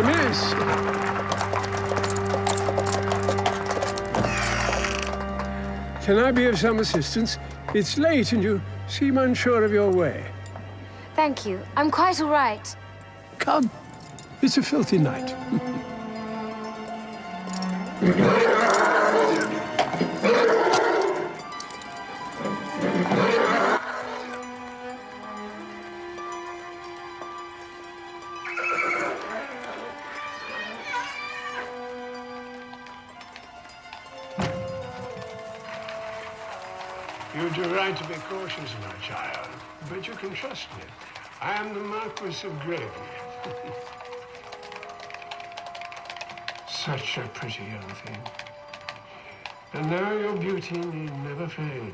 Miss. Can I be of some assistance? It's late and you seem unsure of your way. Thank you. I'm quite all right. Come. It's a filthy night. You do right to be cautious, my child, but you can trust me. I am the Marquis of Gravely. Such a pretty young thing. And now your beauty need never fade.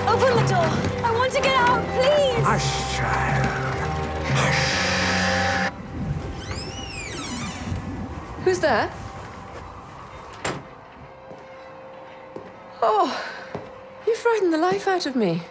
Open the door! I want to get out, please! Hush, child. Who's there? Oh, you frightened the life out of me.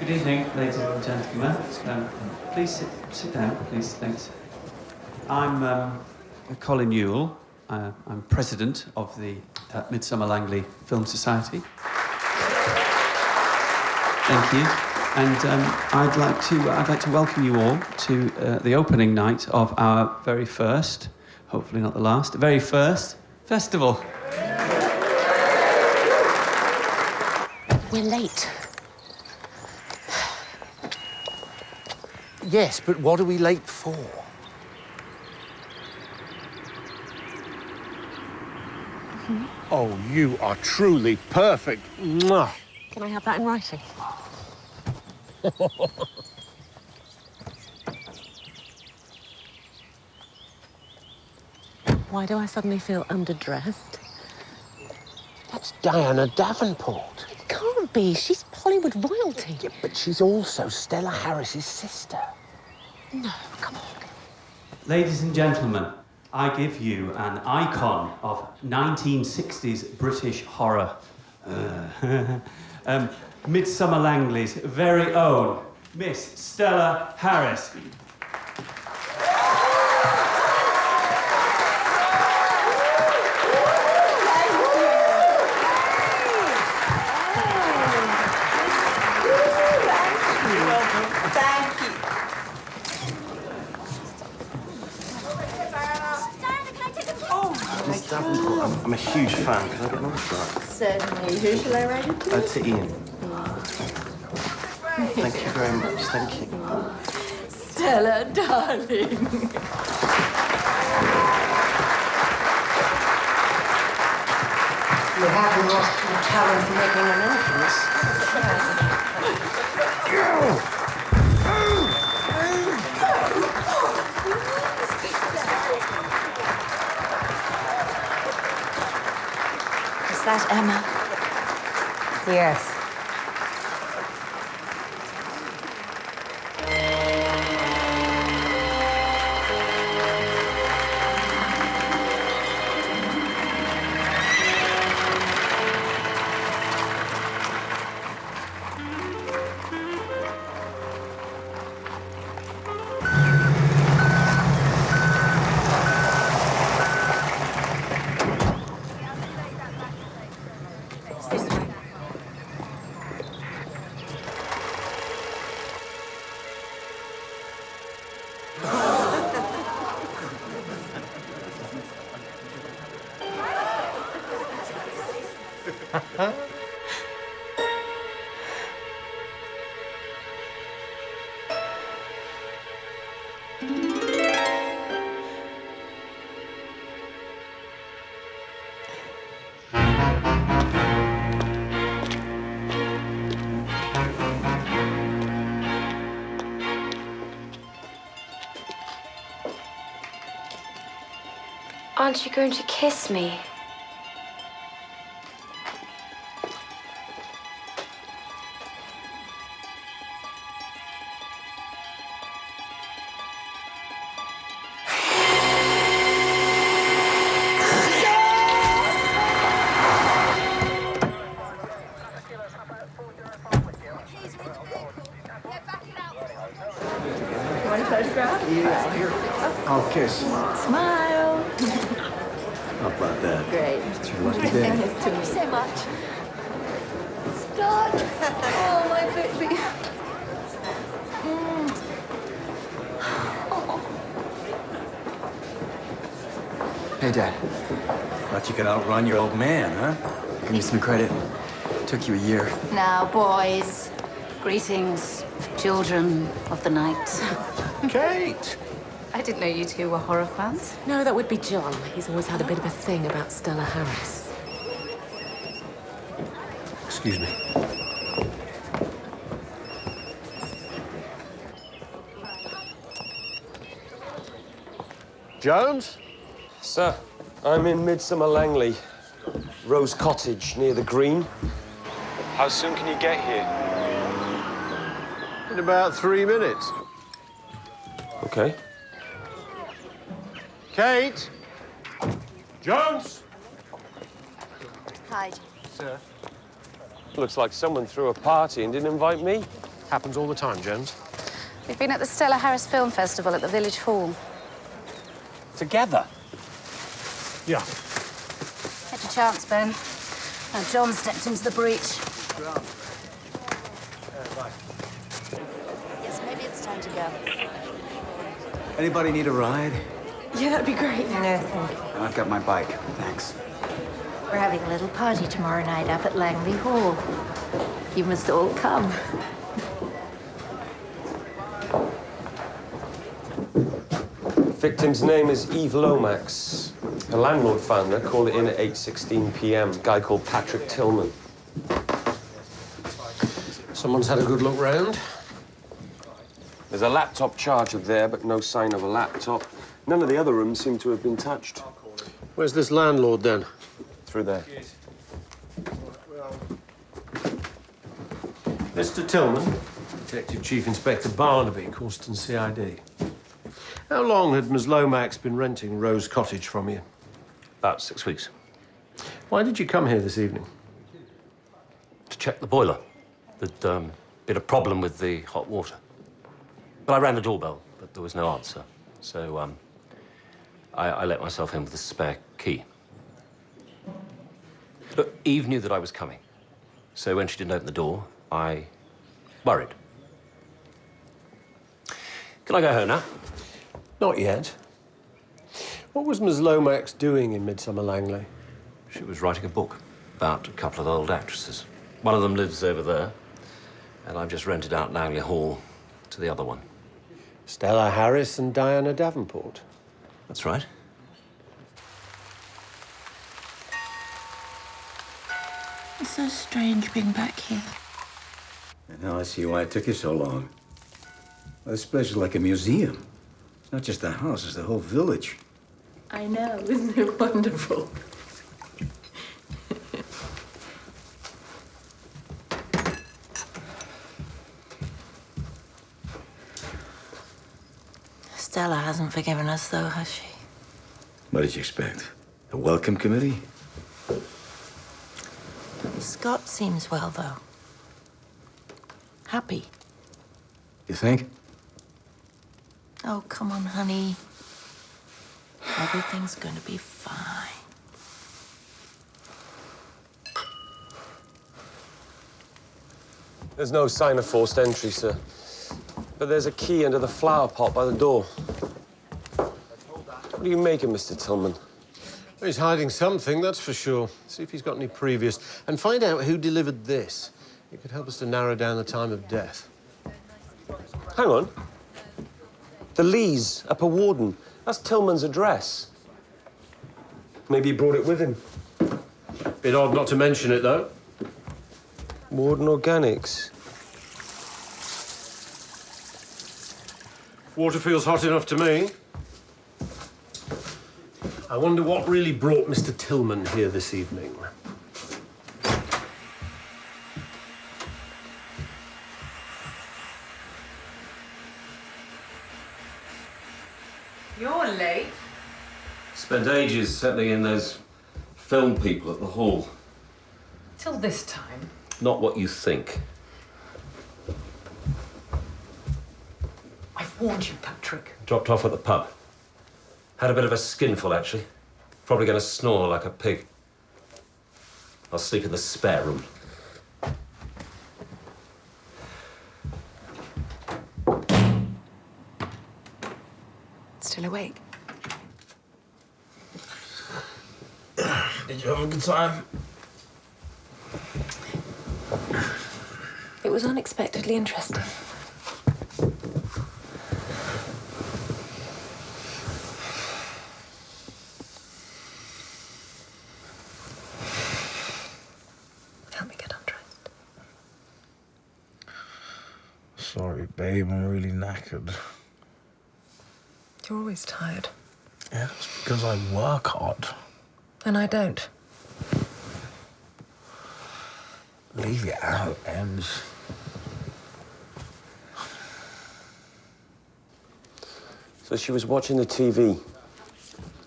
Good evening, ladies and gentlemen. Please sit down, please, thanks. I'm Colin Newell. I'm president of the Midsomer Langley Film Society. Thank you. And I'd like to welcome you all to the opening night of our very first, hopefully not the last, very first festival. We're late. Yes, but what are we late for? Oh, you are truly perfect. Mwah. Can I have that in writing? Why do I suddenly feel underdressed? That's Diana Davenport. It can't be. She's Hollywood royalty. Yeah, but she's also Stella Harris's sister. No, come on. Ladies and gentlemen, I give you an icon of 1960s British horror. Midsomer Langley's very own Miss Stella Harris. Miss Davenport, I'm a huge fan. Can I get an autograph? Certainly. Who shall I write it to? To Ian. Thank you very much. Thank you. Stella, darling. You haven't lost your talent for making an entrance. Is that Emma? Yes. Huh? Aren't you going to kiss me? Oh, kiss. Smile. How about that? Great. It's your lucky day. Thank you so much. Start. Oh, my baby. Hey, Dad. Thought you could outrun your old man, huh? Give me some credit. Took you a year. Now, boys, greetings, children of the night. Kate! I didn't know you two were horror fans. No, that would be John. He's always had a bit of a thing about Stella Harris. Excuse me. Jones? Sir, I'm in Midsomer Langley, Rose Cottage near the Green. How soon can you get here? In about 3 minutes. Okay. Kate? Jones? Hi. Sir? Looks like someone threw a party and didn't invite me. Happens all the time, Jones. We've been at the Stella Harris Film Festival at the Village Hall. Together? Yeah. Had your chance, Ben. Now John stepped into the breach. Yes, maybe it's time to go. Anybody need a ride? Yeah, that'd be great. No, thank you. I've got my bike. Thanks. We're having a little party tomorrow night up at Langley Hall. You must all come. Victim's name is Eve Lomax. The landlord found her, called it in at 8:16 p.m. Guy called Patrick Tillman. Someone's had a good look round. There's a laptop charger there, but no sign of a laptop. None of the other rooms seem to have been touched. Where's this landlord, then? Through there. Mr. Tillman, Detective Chief Inspector Barnaby, Causton CID. How long had Ms. Lomax been renting Rose Cottage from you? About 6 weeks. Why did you come here this evening? To check the boiler. There'd been a problem with the hot water. But I rang the doorbell, but there was no answer. So I let myself in with a spare key. Look, Eve knew that I was coming. So when she didn't open the door, I worried. Can I go home now? Not yet. What was Ms. Lomax doing in Midsomer Langley? She was writing a book about a couple of old actresses. One of them lives over there, and I've just rented out Langley Hall to the other one. Stella Harris and Diana Davenport. That's right. It's so strange being back here. And now I see why it took you so long. Well, this place is like a museum. It's not just the house, it's the whole village. I know, isn't it wonderful? Stella hasn't forgiven us, though, has she? What did you expect? A welcome committee? Scott seems well, though. Happy. You think? Oh, come on, honey. Everything's gonna be fine. There's no sign of forced entry, sir. But there's a key under the flower pot by the door. What do you make of Mr. Tillman? He's hiding something, that's for sure. See if he's got any previous. And find out who delivered this. It could help us to narrow down the time of death. Hang on. The Lees, Upper Warden. That's Tillman's address. Maybe he brought it with him. Bit odd not to mention it, though. Warden Organics. Water feels hot enough to me. I wonder what really brought Mr. Tillman here this evening. You're late. Spent ages settling in those film people at the hall. Till this time. Not what you think. I've warned you, Patrick. Dropped off at the pub. Had a bit of a skinful, actually. Probably going to snore like a pig. I'll sleep in the spare room. Still awake? Did you have a good time? It was unexpectedly interesting. Help me get undressed. Sorry, babe, I'm really knackered. You're always tired. Yeah, that's because I work hard. And I don't. Leave it out, Ems. So she was watching the TV.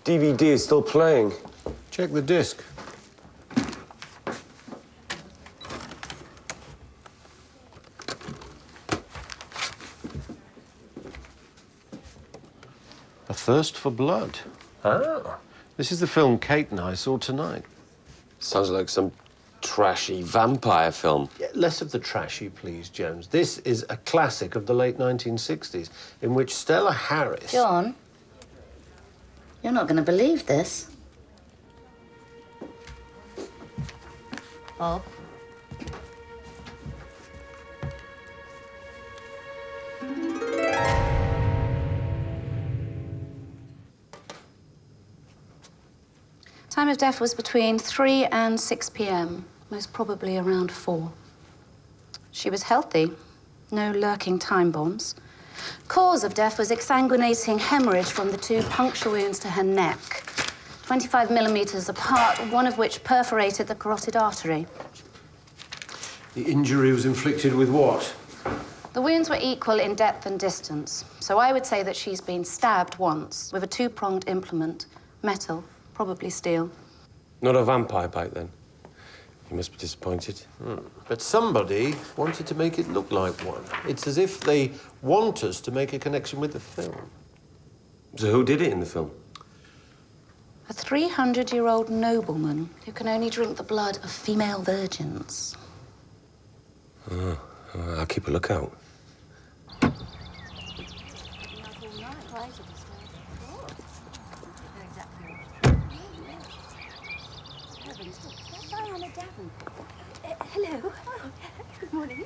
DVD is still playing. Check the disc. A Thirst for Blood. Ah. This is the film Kate and I saw tonight. Sounds like some trashy vampire film. Yeah, less of the trashy, please, Jones. This is a classic of the late 1960s, in which Stella Harris... John, you're not going to believe this. Bob. Time of death was between 3 and 6 p.m., most probably around 4. She was healthy, no lurking time bombs. Cause of death was exsanguinating hemorrhage from the 2 puncture wounds to her neck, 25 millimeters apart, one of which perforated the carotid artery. The injury was inflicted with what? The wounds were equal in depth and distance, so I would say that she's been stabbed once with a 2-pronged implement, metal, probably steel. Not a vampire bite, then? You must be disappointed. But somebody wanted to make it look like one. It's as if they want us to make a connection with the film. So who did it in the film? A 300-year-old nobleman who can only drink the blood of female virgins. Oh, I'll keep a lookout. Hello. Good morning.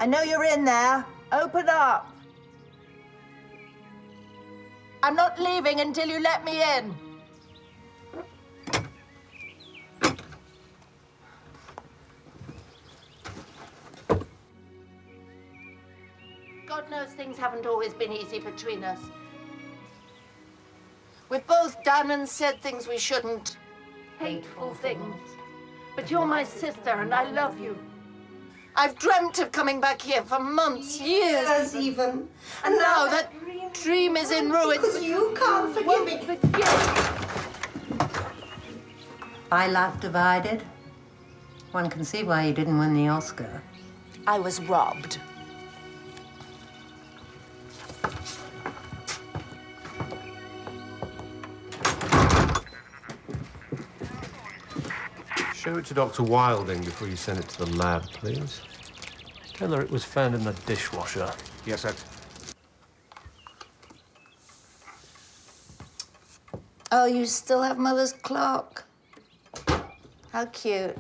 I know you're in there. Open up. I'm not leaving until you let me in. God knows things haven't always been easy between us. We've both done and said things we shouldn't. Hateful things. But you're my sister and I love you. I've dreamt of coming back here for months, years. Even. And now that dream is in ruins. Because you can't forgive me. Forgive. By love divided, One can see why you didn't win the Oscar. I was robbed. Show it to Dr. Wilding before you send it to the lab, please. Tell her it was found in the dishwasher. Yes, sir. Oh, you still have Mother's clock? How cute.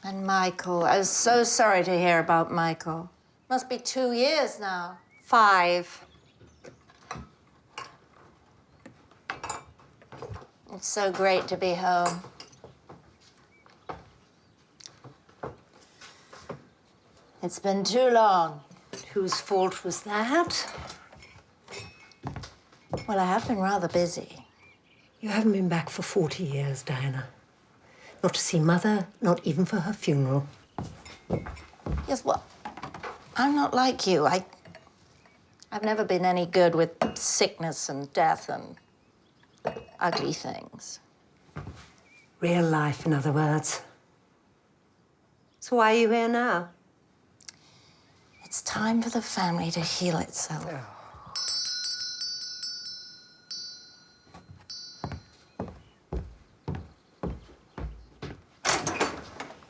And Michael. I was so sorry to hear about Michael. Must be 2 years now. 5. It's so great to be home. It's been too long. Whose fault was that? Well, I have been rather busy. You haven't been back for 40 years, Diana. Not to see Mother, not even for her funeral. Yes, well, I'm not like you. I've never been any good with sickness and death and ugly things. Real life, in other words. So why are you here now? It's time for the family to heal itself.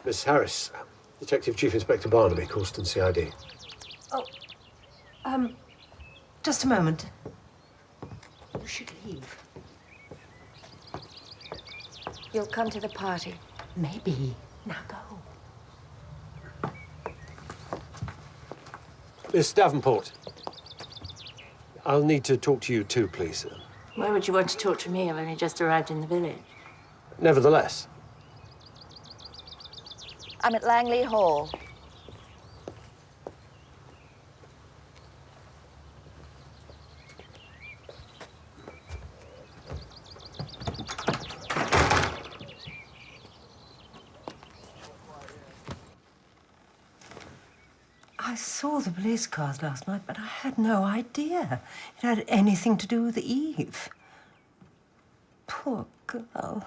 Miss Harris, Detective Chief Inspector Barnaby, Coulston CID. Just a moment. You should leave. You'll come to the party. Maybe. Now go. Miss Davenport, I'll need to talk to you too, please. Why would you want to talk to me? I've only just arrived in the village. Nevertheless. I'm at Langley Hall. I saw the police cars last night, but I had no idea it had anything to do with Eve. Poor girl.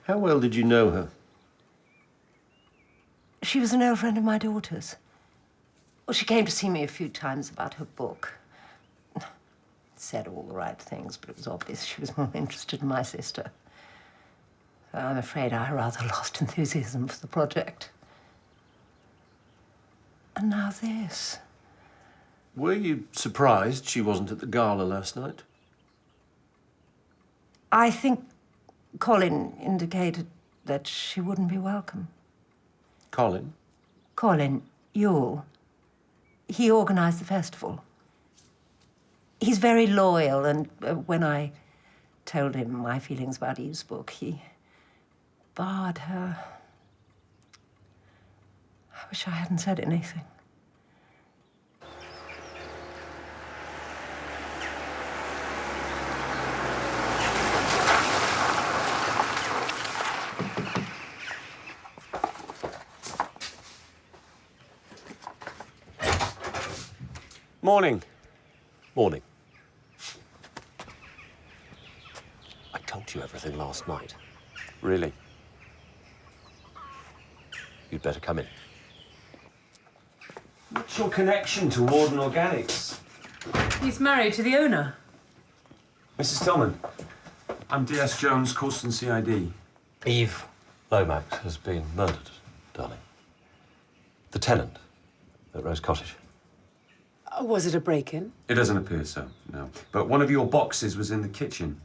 How well did you know her? She was an old friend of my daughter's. Well, she came to see me a few times about her book. Said all the right things, but it was obvious she was more interested in my sister. So I'm afraid I rather lost enthusiasm for the project. And now this. Were you surprised she wasn't at the gala last night? I think Colin indicated that she wouldn't be welcome. Colin? Colin Yule. He organised the festival. He's very loyal, and when I told him my feelings about Eve's book, he barred her. I wish I hadn't said anything. Morning. Morning. I told you everything last night. Really? You'd better come in. What's your connection to Warden Organics? He's married to the owner. Mrs. Tillman, I'm DS Jones, Coulston CID. Eve Lomax has been murdered, darling. The tenant at Rose Cottage. Was it a break-in? It doesn't appear so, no. But one of your boxes was in the kitchen.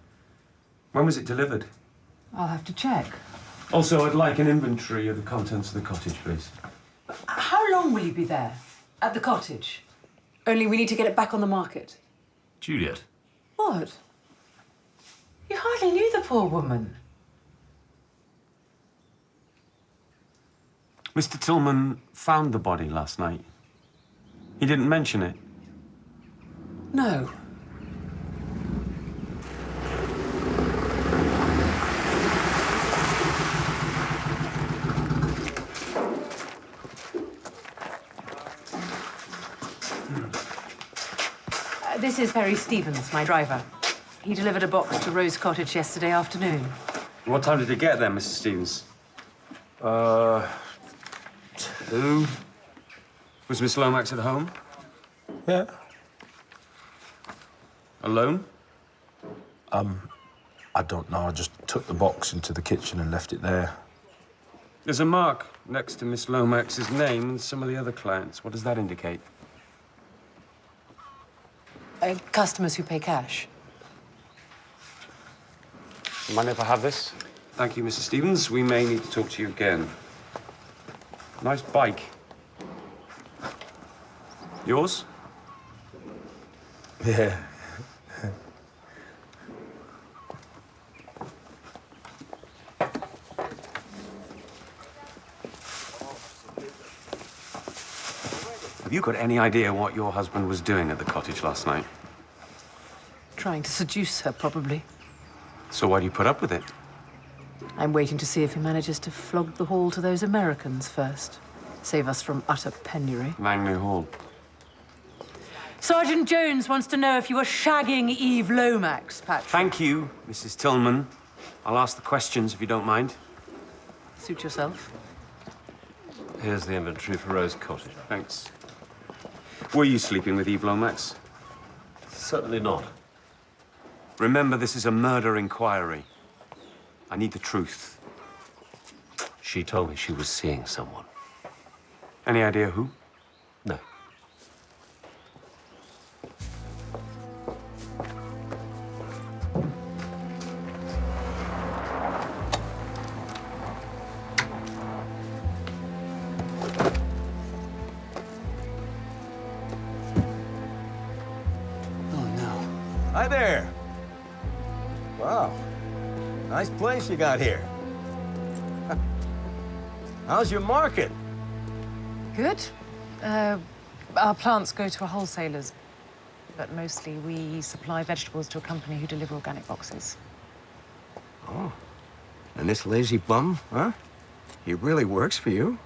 When was it delivered? I'll have to check. Also, I'd like an inventory of the contents of the cottage, please. How long will you be there? At the cottage? Only we need to get it back on the market. Juliet. What? You hardly knew the poor woman. Mr. Tillman found the body last night. He didn't mention it. No. This is Perry Stevens, my driver. He delivered a box to Rose Cottage yesterday afternoon. What time did it get there, Mrs. Stevens? 2. Was Miss Lomax at home? Yeah. Alone? I don't know. I just took the box into the kitchen and left it there. There's a mark next to Miss Lomax's name and some of the other clients. What does that indicate? Customers who pay cash. Mind if I have this? Thank you, Mrs. Stevens. We may need to talk to you again. Nice bike. Yours? Yeah. Have you got any idea what your husband was doing at the cottage last night? Trying to seduce her, probably. So why do you put up with it? I'm waiting to see if he manages to flog the hall to those Americans first. Save us from utter penury. Langley Hall. Sergeant Jones wants to know if you were shagging Eve Lomax, Patrick. Thank you, Mrs. Tillman. I'll ask the questions if you don't mind. Suit yourself. Here's the inventory for Rose Cottage. Thanks. Were you sleeping with Eve Lomax? Certainly not. Remember, this is a murder inquiry. I need the truth. She told me she was seeing someone. Any idea who? No. Hi there. Wow. Nice place you got here. How's your market? Good. Our plants go to a wholesalers, but mostly we supply vegetables to a company who deliver organic boxes. Oh. And this lazy bum, huh? He really works for you?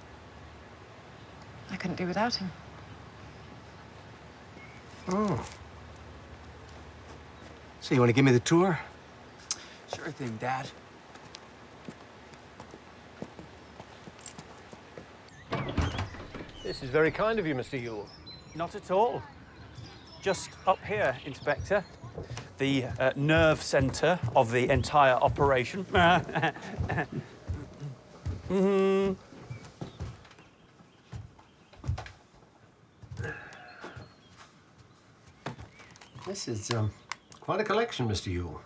I couldn't do without him. Oh. So you want to give me the tour? Sure thing, Dad. This is very kind of you, Mr. Ewell. Not at all. Just up here, Inspector. The nerve centre of the entire operation. This is quite a collection, Mr. Ewell.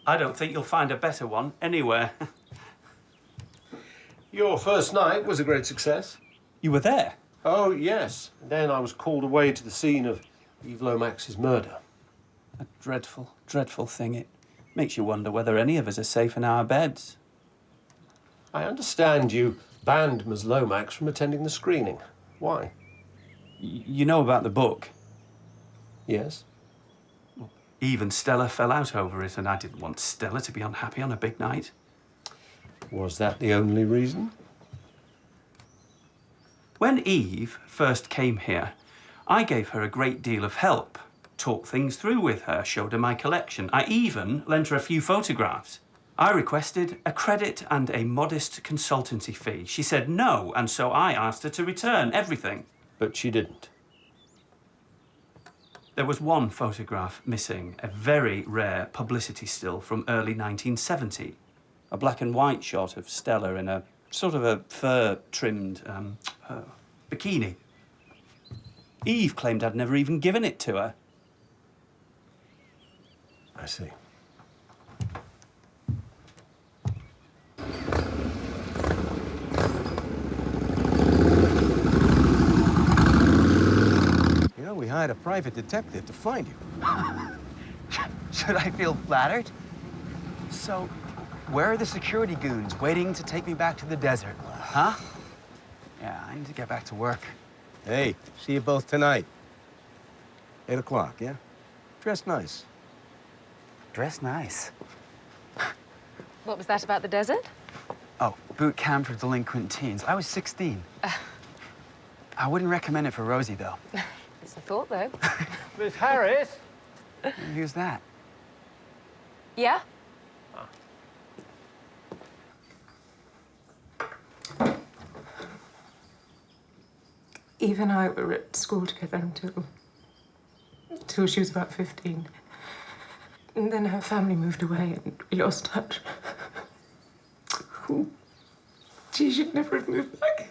I don't think you'll find a better one anywhere. Your first night was a great success. You were there? Oh, yes. And then I was called away to the scene of Eve Lomax's murder. A dreadful, dreadful thing. It makes you wonder whether any of us are safe in our beds. I understand you banned Ms. Lomax from attending the screening. Why? You know about the book? Yes. Eve and Stella fell out over it, and I didn't want Stella to be unhappy on a big night. Was that the only reason? When Eve first came here, I gave her a great deal of help, talked things through with her, showed her my collection. I even lent her a few photographs. I requested a credit and a modest consultancy fee. She said no, and so I asked her to return everything. But she didn't. There was one photograph missing, a very rare publicity still from early 1970. A black and white shot of Stella in a sort of a fur-trimmed bikini. Eve claimed I'd never even given it to her. I see. You know, we hired a private detective to find you. Should I feel flattered? So, where are the security goons waiting to take me back to the desert? Huh? Yeah, I need to get back to work. Hey, see you both tonight. 8 o'clock, yeah? Dress nice. Dress nice. What was that about the desert? Oh, boot camp for delinquent teens. I was 16. I wouldn't recommend it for Rosie, though. It's a thought, though. Miss Harris, Who's that? Yeah? Eve and I were at school together until she was about 15. And then her family moved away and we lost touch. She should never have moved back.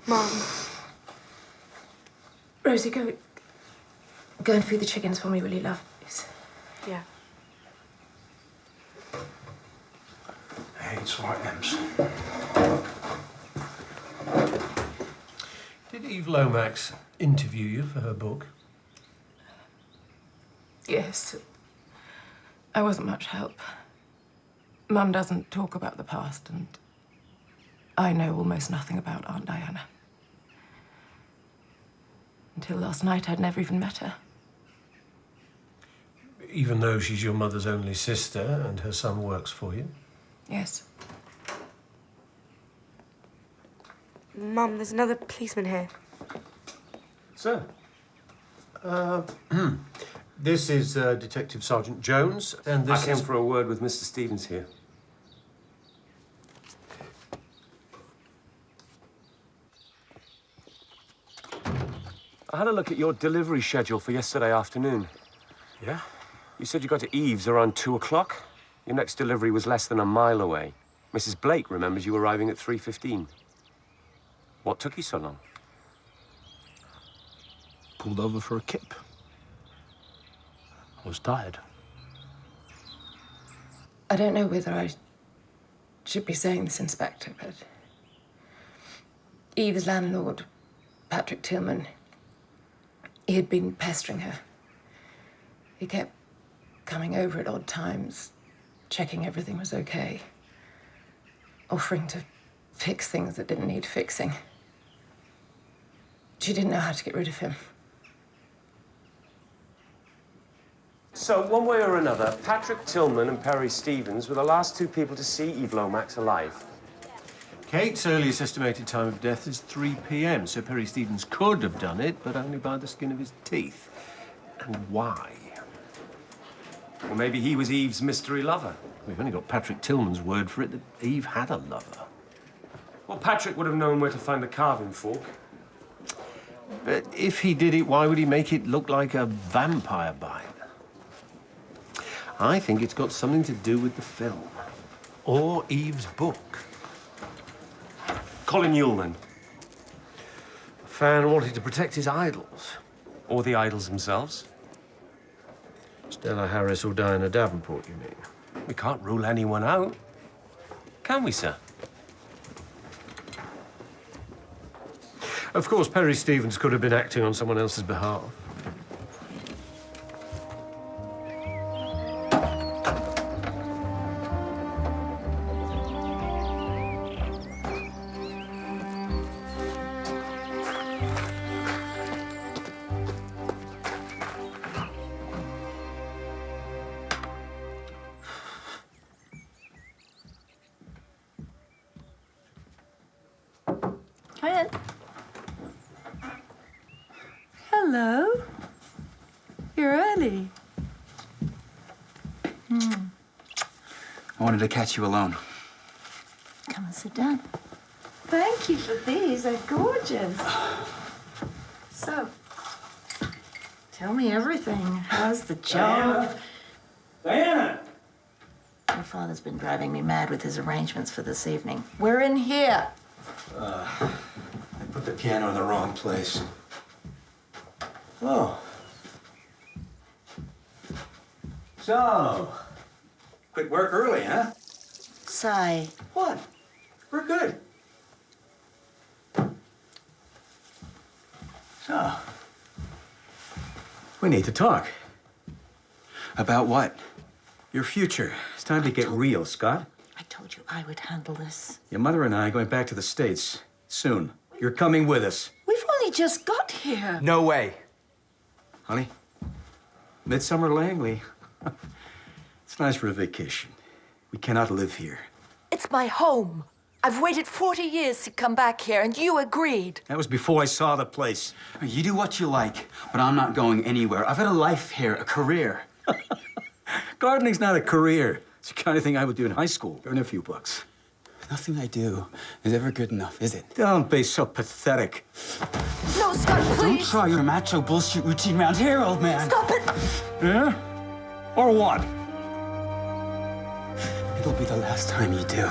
Mom. Rosie, go and feed the chickens for me, will you, love? Please. Yeah. Hey, it's all right, Ems. Did Eve Lomax interview you for her book? Yes. I wasn't much help. Mum doesn't talk about the past, and I know almost nothing about Aunt Diana. Until last night, I'd never even met her. Even though she's your mother's only sister and her son works for you? Yes. Mum, there's another policeman here. Sir? This is Detective Sergeant Jones, and this I came is... for a word with Mr. Stevens here. I had a look at your delivery schedule for yesterday afternoon. Yeah? You said you got to Eve's around 2 o'clock. Your next delivery was less than a mile away. Mrs. Blake remembers you arriving at 3:15. What took you so long? Pulled over for a kip. I was tired. I don't know whether I should be saying this, Inspector, but Eve's landlord, Patrick Tillman, he had been pestering her. He kept coming over at odd times, checking everything was okay, offering to fix things that didn't need fixing. She didn't know how to get rid of him. So, one way or another, Patrick Tillman and Perry Stevens were the last two people to see Eve Lomax alive. Kate's earliest estimated time of death is 3 p.m., so Perry Stevens could have done it, but only by the skin of his teeth. And why? Well, maybe he was Eve's mystery lover. We've only got Patrick Tillman's word for it that Eve had a lover. Well, Patrick would have known where to find the carving fork. But if he did it, why would he make it look like a vampire bite? I think it's got something to do with the film. Or Eve's book. Colin Yule, then. A fan wanted to protect his idols. Or the idols themselves. Stella Harris or Diana Davenport, you mean? We can't rule anyone out. Can we, sir? Of course, Perry Stevens could have been acting on someone else's behalf. Come in. Hello. You're early. I wanted to catch you alone. Come and sit down. Thank you for these. They're gorgeous. So, tell me everything. How's the job? Diana! Your father's been driving me mad with his arrangements for this evening. We're in here. I put the piano in the wrong place. Oh. So, quit work early, huh? Sigh. What? We're good. So, we need to talk. About what? Your future. It's time to get real, Scott. I told you I would handle this. Your mother and I are going back to the States soon. You're coming with us. We've only just got here. No way. Honey, Midsomer Langley. It's nice for a vacation. We cannot live here. It's my home. I've waited 40 years to come back here, and you agreed. That was before I saw the place. You do what you like, but I'm not going anywhere. I've had a life here, a career. Gardening's not a career. It's the kind of thing I would do in high school. Earn a few bucks. Nothing I do is ever good enough, is it? Don't be so pathetic. No, Scott, Don't please. try your macho bullshit routine around here, old man. Stop it. Yeah? Or what? It'll be the last time you do.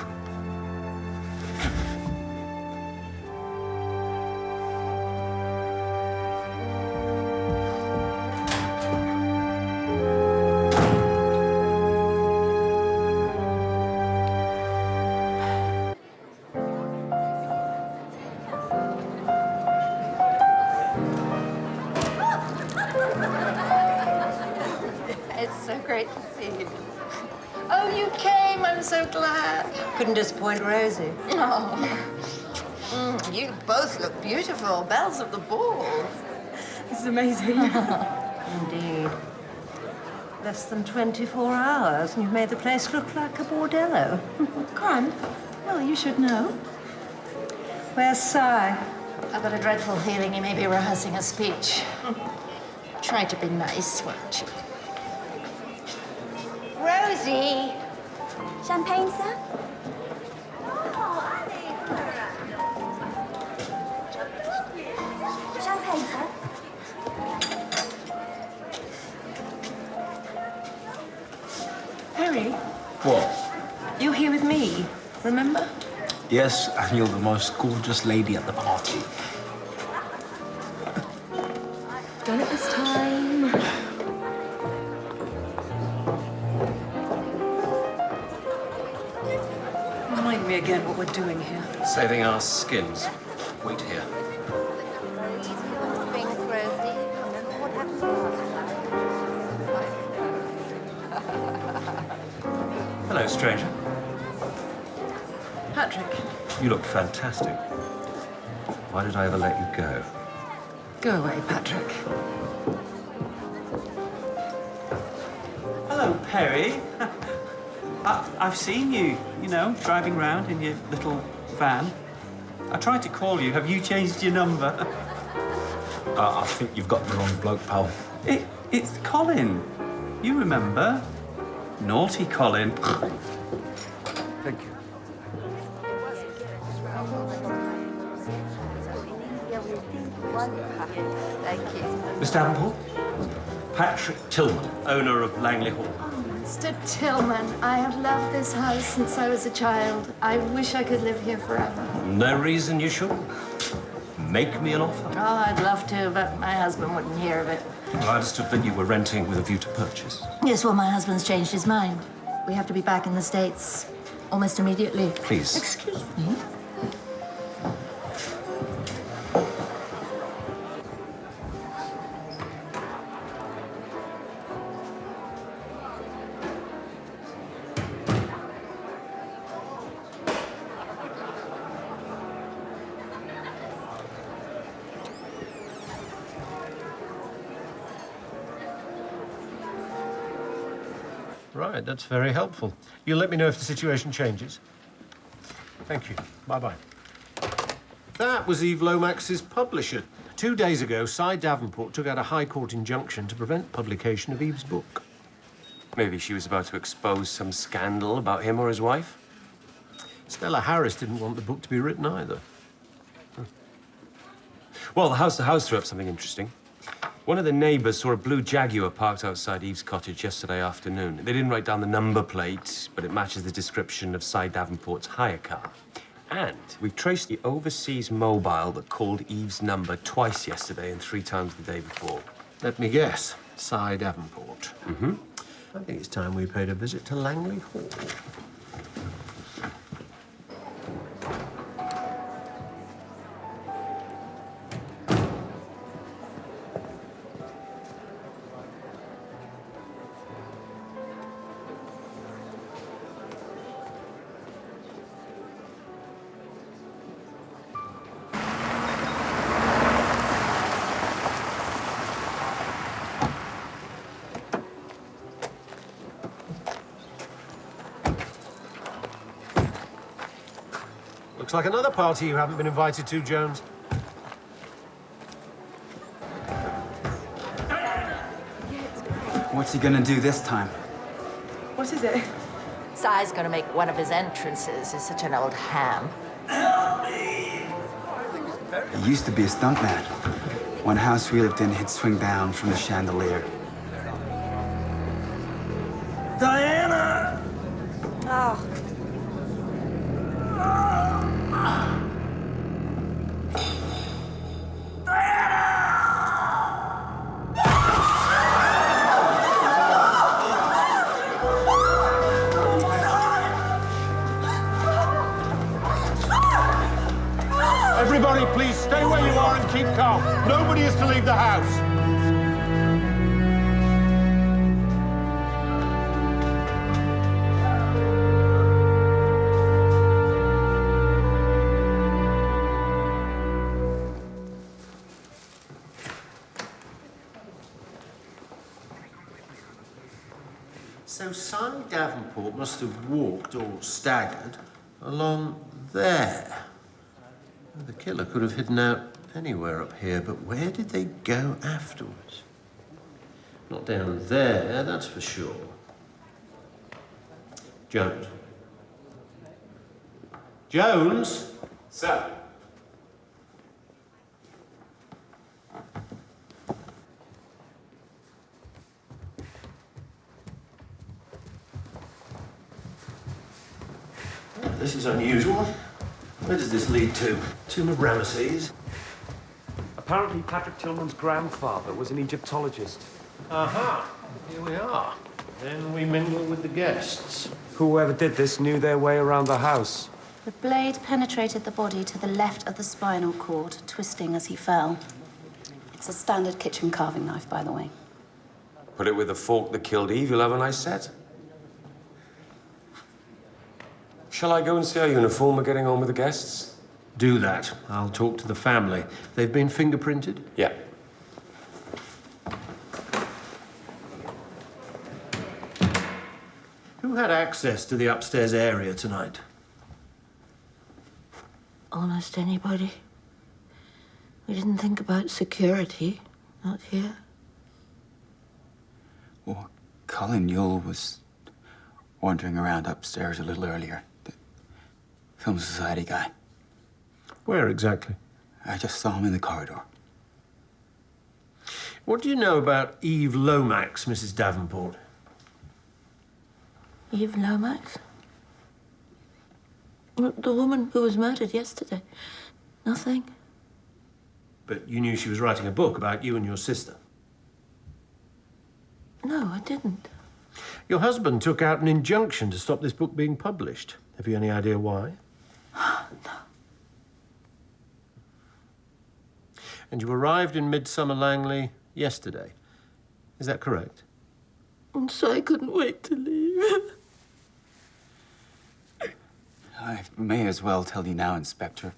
It's so great to see you. Oh, you came. I'm so glad. Couldn't disappoint Rosie. Oh. You both look beautiful. Bells of the ball. This is amazing. Indeed. Less than 24 hours, and you've made the place look like a bordello. Crime? Well, you should know. Where's Cy? I've got a dreadful feeling he may be rehearsing a speech. Try to be nice, won't you? Rosie! Champagne, sir? Champagne, sir? Harry, What? you're here with me, remember? Yes, and you're the most gorgeous lady at the party. Done it this time. Remind me again what we're doing here. Saving our skins. Wait here. Hello, stranger. Patrick. You look fantastic. Why did I ever let you go? Go away, Patrick. Hello, Perry. I've seen you, driving around in your little van. I tried to call you. Have you changed your number? I think you've got the wrong bloke, pal. It's Colin. You remember? Naughty Colin. Thank you. Thank you. Mr. Davenport? Patrick Tillman, owner of Langley Hall. Mr. Tillman, I have loved this house since I was a child. I wish I could live here forever. No reason you shouldn't. Make me an offer. Oh, I'd love to, but my husband wouldn't hear of it. I understood that you were renting with a view to purchase. Yes, well, my husband's changed his mind. We have to be back in the States almost immediately. Please. Excuse me. Right, that's very helpful. You'll let me know if the situation changes. Thank you. Bye-bye. That was Eve Lomax's publisher. 2 days ago, Cy Davenport took out a High Court injunction to prevent publication of Eve's book. Maybe she was about to expose some scandal about him or his wife? Stella Harris didn't want the book to be written either. Well, the house threw up something interesting. One of the neighbors saw a blue Jaguar parked outside Eve's cottage yesterday afternoon. They didn't write down the number plate, but it matches the description of Cy Davenport's hire car. And we've traced the overseas mobile that called Eve's number twice yesterday and 3 times the day before. Let me guess. Cy Davenport. Mm-hmm. I think it's time we paid a visit to Langley Hall. Looks like another party you haven't been invited to, Jones. What's he gonna do this time? What is it? Si's gonna make one of his entrances. He's such an old ham. He used to be a stuntman. One house we lived in, he'd swing down from the chandelier. Diana! Oh. Everybody, please stay where you are and keep calm. Nobody is to leave the house. So Si Davenport must have walked or staggered along there. The killer could have hidden out anywhere up here, but where did they go afterwards? Not down there, that's for sure. Jones. Jones? Sir. This is unusual. Where does this lead to? Tomb of Ramesses? Apparently, Patrick Tillman's grandfather was an Egyptologist. Aha, here we are. Then we mingle with the guests. Whoever did this knew their way around the house. The blade penetrated the body to the left of the spinal cord, twisting as he fell. It's a standard kitchen carving knife, by the way. Put it with the fork that killed Eve, you'll have a nice set. Shall I go and see how uniform are getting on with the guests? Do that. I'll talk to the family. They've been fingerprinted? Yeah. Who had access to the upstairs area tonight? Almost anybody. We didn't think about security. Not here. Well, Colin Yule was wandering around upstairs a little earlier. The Film Society guy. Where exactly? I just saw him in the corridor. What do you know about Eve Lomax, Mrs. Davenport? Eve Lomax? The woman who was murdered yesterday. Nothing. But you knew she was writing a book about you and your sister. No, I didn't. Your husband took out an injunction to stop this book being published. Have you any idea why? No. And you arrived in Midsomer Langley yesterday. Is that correct? And so I couldn't wait to leave. I may as well tell you now, Inspector.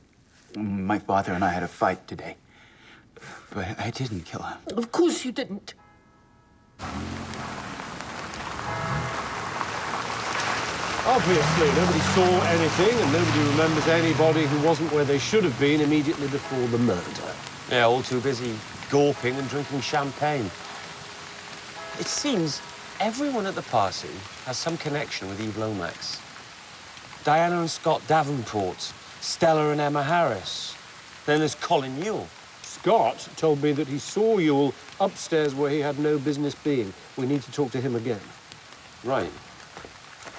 My father and I had a fight today. But I didn't kill him. Of course you didn't. Obviously, nobody saw anything, and nobody remembers anybody who wasn't where they should have been immediately before the murder. Yeah, all too busy gawping and drinking champagne. It seems everyone at the party has some connection with Eve Lomax. Diana and Scott Davenport, Stella and Emma Harris. Then there's Colin Yule. Scott told me that he saw Yule upstairs where he had no business being. We need to talk to him again. Right.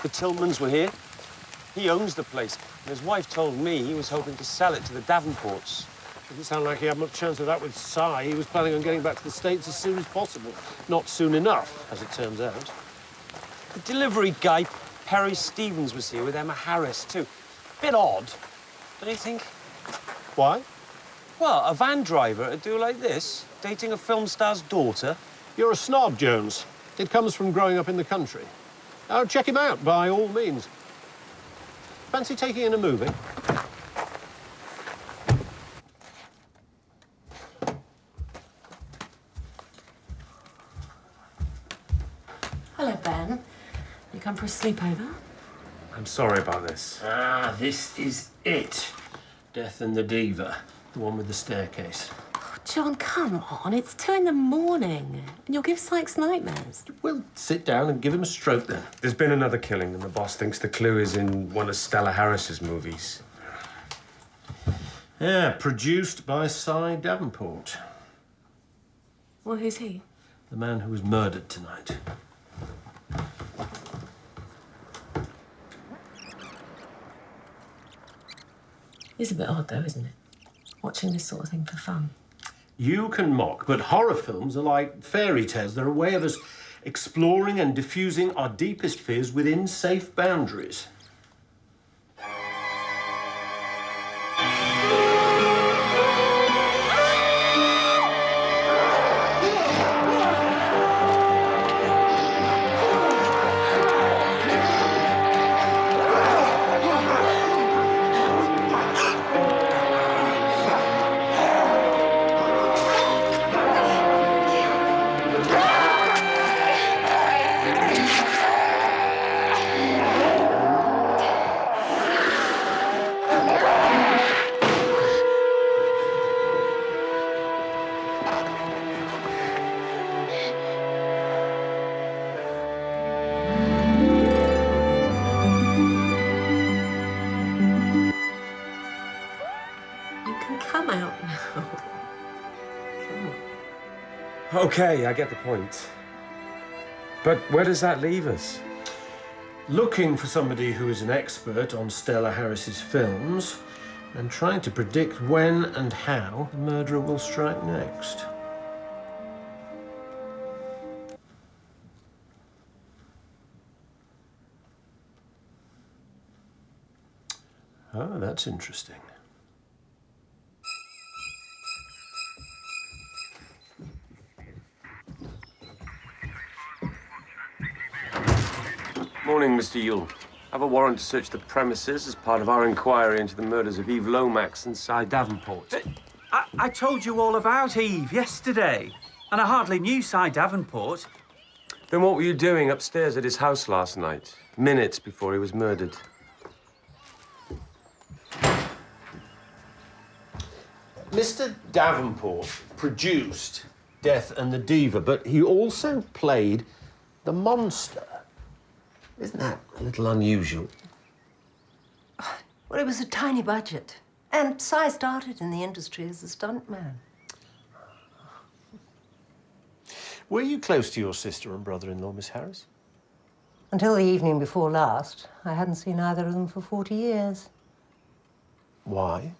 The Tillmans were here. He owns the place. And his wife told me he was hoping to sell it to the Davenports. Didn't sound like he had much chance of that with Si. He was planning on getting back to the States as soon as possible. Not soon enough, as it turns out. The delivery guy, Perry Stevens, was here with Emma Harris, too. Bit odd, don't you think? Why? Well, a van driver to do like this, dating a film star's daughter. You're a snob, Jones. It comes from growing up in the country. Now, check him out, by all means. Fancy taking in a movie? Hello, Ben. You come for a sleepover? I'm sorry about this. Ah, this is it. Death and the Diva, the one with the staircase. Oh, John, come on. It's 2 in the morning, and you'll give Sykes nightmares. Well, sit down and give him a stroke then. There's been another killing, and the boss thinks the clue is in one of Stella Harris's movies. Yeah, produced by Cy Davenport, Well, who's he? the man who was murdered tonight. It's a bit odd, though, isn't it? Watching this sort of thing for fun. You can mock, but horror films are like fairy tales. They're a way of us exploring and diffusing our deepest fears within safe boundaries. You can come out now. Okay, I get the point. But where does that leave us? Looking for somebody who is an expert on Stella Harris's films and trying to predict when and how the murderer will strike next. Oh, that's interesting. Morning, Mr. Yule. I have a warrant to search the premises as part of our inquiry into the murders of Eve Lomax and Cy Davenport. I told you all about Eve yesterday, and I hardly knew Cy Davenport. Then what were you doing upstairs at his house last night, minutes before he was murdered? Mr. Davenport produced Death and the Diva, but he also played the monster. Isn't that a little unusual? Well, it was a tiny budget. And Cy started in the industry as a stuntman. Were you close to your sister and brother-in-law, Miss Harris? Until the evening before last, I hadn't seen either of them for 40 years. Why?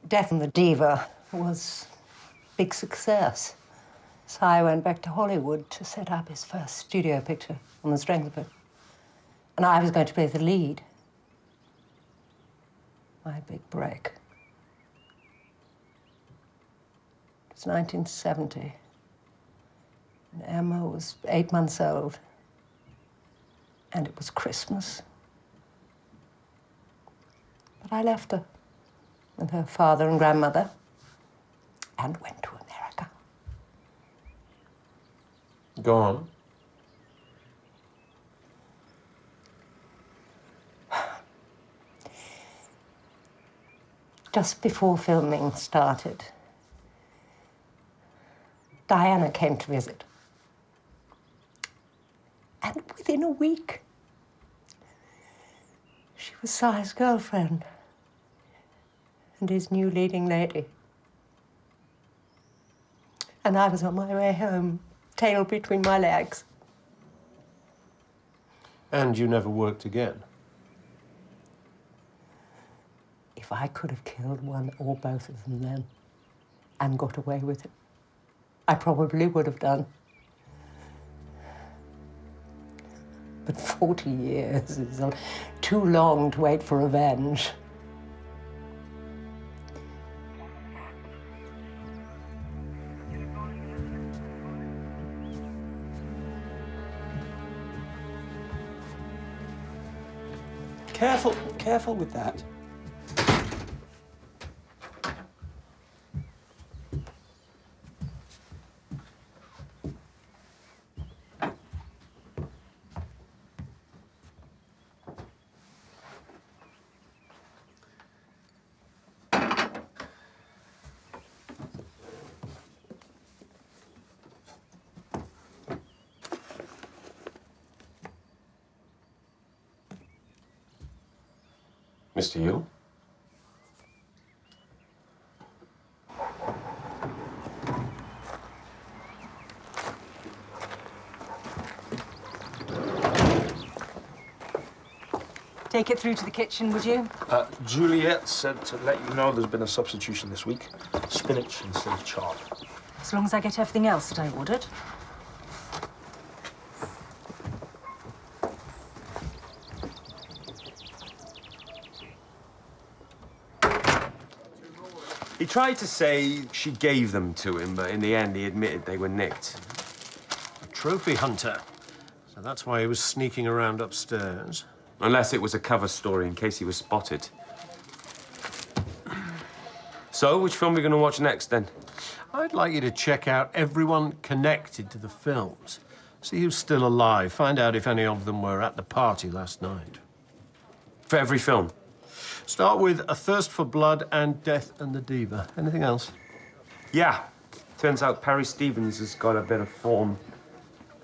Death and the Diva was a big success. Cy went back to Hollywood to set up his first studio picture on the strength of it. And I was going to play the lead. My big break. It was 1970. And Emma was 8 months old. And it was Christmas. But I left her with her father and grandmother and went to America. Go on. Just before filming started, Diana came to visit. And within a week, she was Cy's girlfriend and his new leading lady. And I was on my way home, tail between my legs. And you never worked again? If I could have killed one or both of them then and got away with it, I probably would have done. But 40 years is too long to wait for revenge. Careful with that. Mr. Yule? Take it through to the kitchen, would you? Juliet said to let you know there's been a substitution this week. Spinach instead of chard. As long as I get everything else that I ordered. He tried to say she gave them to him, but in the end he admitted they were nicked. A trophy hunter. So that's why he was sneaking around upstairs. Unless it was a cover story in case he was spotted. So, which film are we going to watch next, then? I'd like you to check out everyone connected to the films. See who's still alive. Find out if any of them were at the party last night. For every film? Start with A Thirst for Blood and Death and the Diva. Anything else? Yeah. Turns out Perry Stevens has got a bit of form.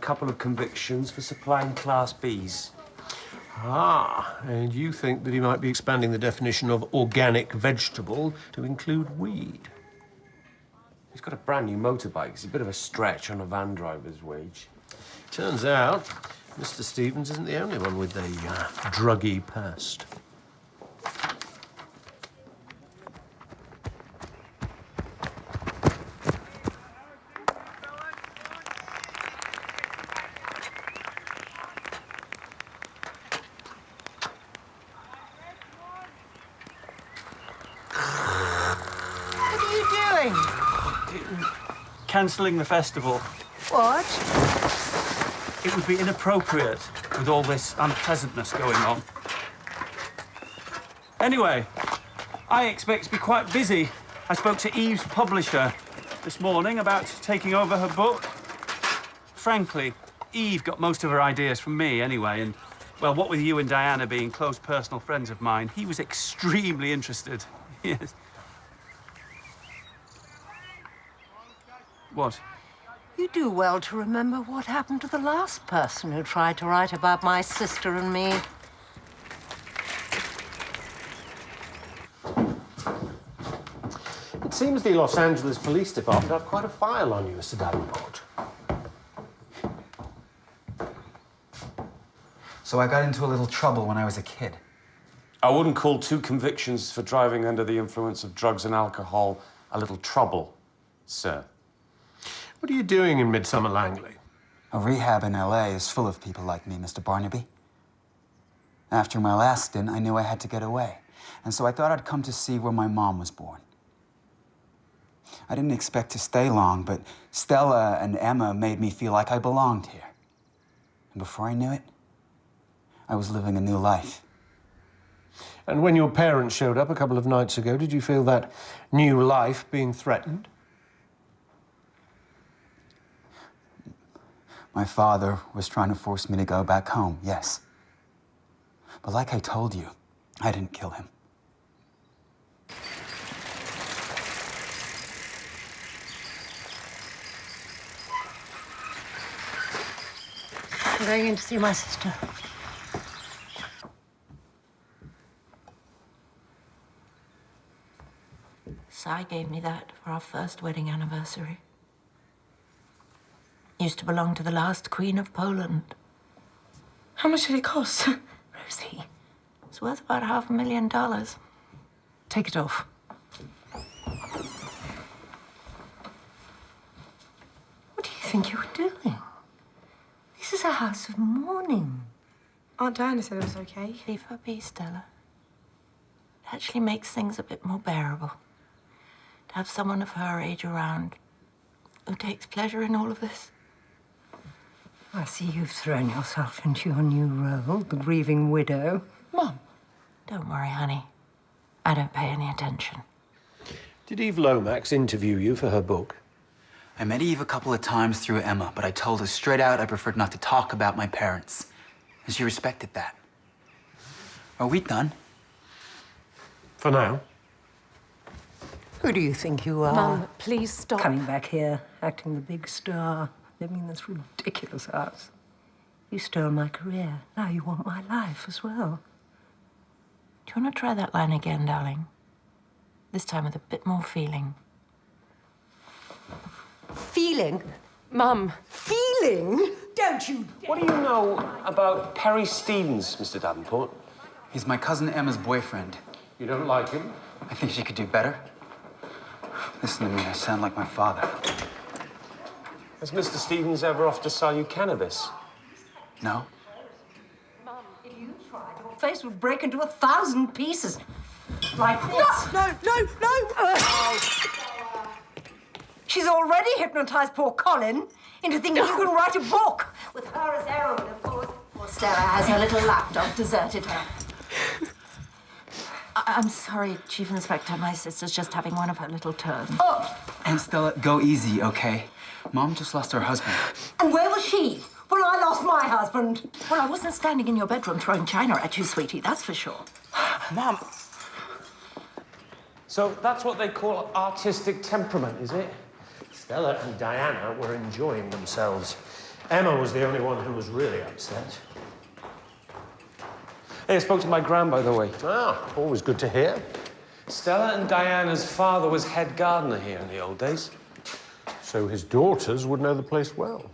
Couple of convictions for supplying Class Bs. Ah, and you think that he might be expanding the definition of organic vegetable to include weed? He's got a brand new motorbike. It's a bit of a stretch on a van driver's wage. Turns out, Mr. Stevens isn't the only one with a druggy past. Cancelling the festival. What? It would be inappropriate with all this unpleasantness going on. Anyway, I expect to be quite busy. I spoke to Eve's publisher this morning about taking over her book. Frankly, Eve got most of her ideas from me anyway, and, well, what with you and Diana being close personal friends of mine, he was extremely interested. Yes. What? You do well to remember what happened to the last person who tried to write about my sister and me. It seems the Los Angeles Police Department have quite a file on you, Mr. Davenport. So I got into a little trouble when I was a kid. I wouldn't call 2 convictions for driving under the influence of drugs and alcohol a little trouble, sir. What are you doing in Midsomer Langley? A rehab in LA is full of people like me, Mr. Barnaby. After my last stint, I knew I had to get away. And so I thought I'd come to see where my mom was born. I didn't expect to stay long, but Stella and Emma made me feel like I belonged here. And before I knew it, I was living a new life. And when your parents showed up a couple of nights ago, did you feel that new life being threatened? My father was trying to force me to go back home, yes. But like I told you, I didn't kill him. I'm going in to see my sister. Si gave me that for our first wedding anniversary. Used to belong to the last Queen of Poland. How much did it cost? Rosie, it's worth about $500,000. Take it off. What do you think you're doing? This is a house of mourning. Aunt Diana said it was okay. Leave her be, Stella. It actually makes things a bit more bearable. To have someone of her age around who takes pleasure in all of this. I see you've thrown yourself into your new role, the grieving widow. Mom, don't worry, honey. I don't pay any attention. Did Eve Lomax interview you for her book? I met Eve a couple of times through Emma, but I told her straight out I preferred not to talk about my parents. And she respected that. Are we done? For now. Who do you think you are? Mum, please stop. Coming back here, acting the big star, living in this ridiculous house. You stole my career. Now you want my life as well. Do you want to try that line again, darling? This time with a bit more feeling. Feeling? Mum. Feeling? Don't you dare. What do you know about Perry Stevens, Mr. Davenport? He's my cousin Emma's boyfriend. You don't like him? I think she could do better. Listen to me, I sound like my father. Has Mr. Stevens ever offered to sell you cannabis? No? Mum, if you tried, your face would break into 1,000 pieces. Like this. No! She's already hypnotized poor Colin into thinking you can write a book. With her as heroine, of course. Poor Stella has her little lapdog deserted her. I'm sorry, Chief Inspector. My sister's just having one of her little turns. Oh, And Stella, go easy, okay? Mom just lost her husband. and where was she when I lost my husband? Well, I wasn't standing in your bedroom throwing china at you, sweetie, that's for sure. Mom. So that's what they call artistic temperament, is it? Stella and Diana were enjoying themselves. Emma was the only one who was really upset. Hey, I spoke to my gran, by the way. Ah, always good to hear. Stella and Diana's father was head gardener here in the old days. So his daughters would know the place well.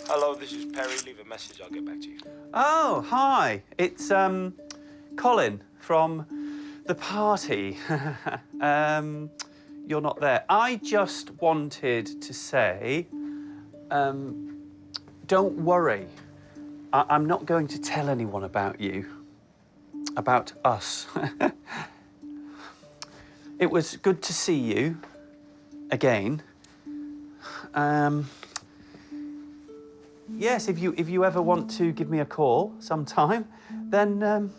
Hello, this is Perry. Leave a message, I'll get back to you. Oh, hi. It's, Colin from the party. You're not there. I just wanted to say, don't worry. I'm not going to tell anyone about you, about us. It was good to see you again. Yes, if you ever want to give me a call sometime, then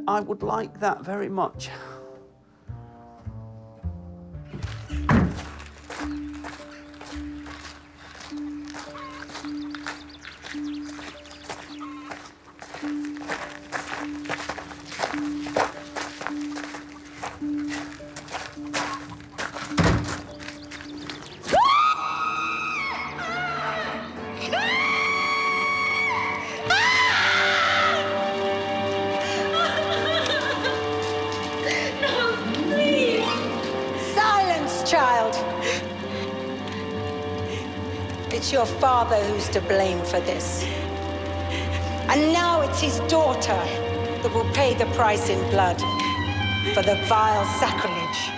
I would like that very much. It's your father who's to blame for this. And now it's his daughter that will pay the price in blood for the vile sacrilege.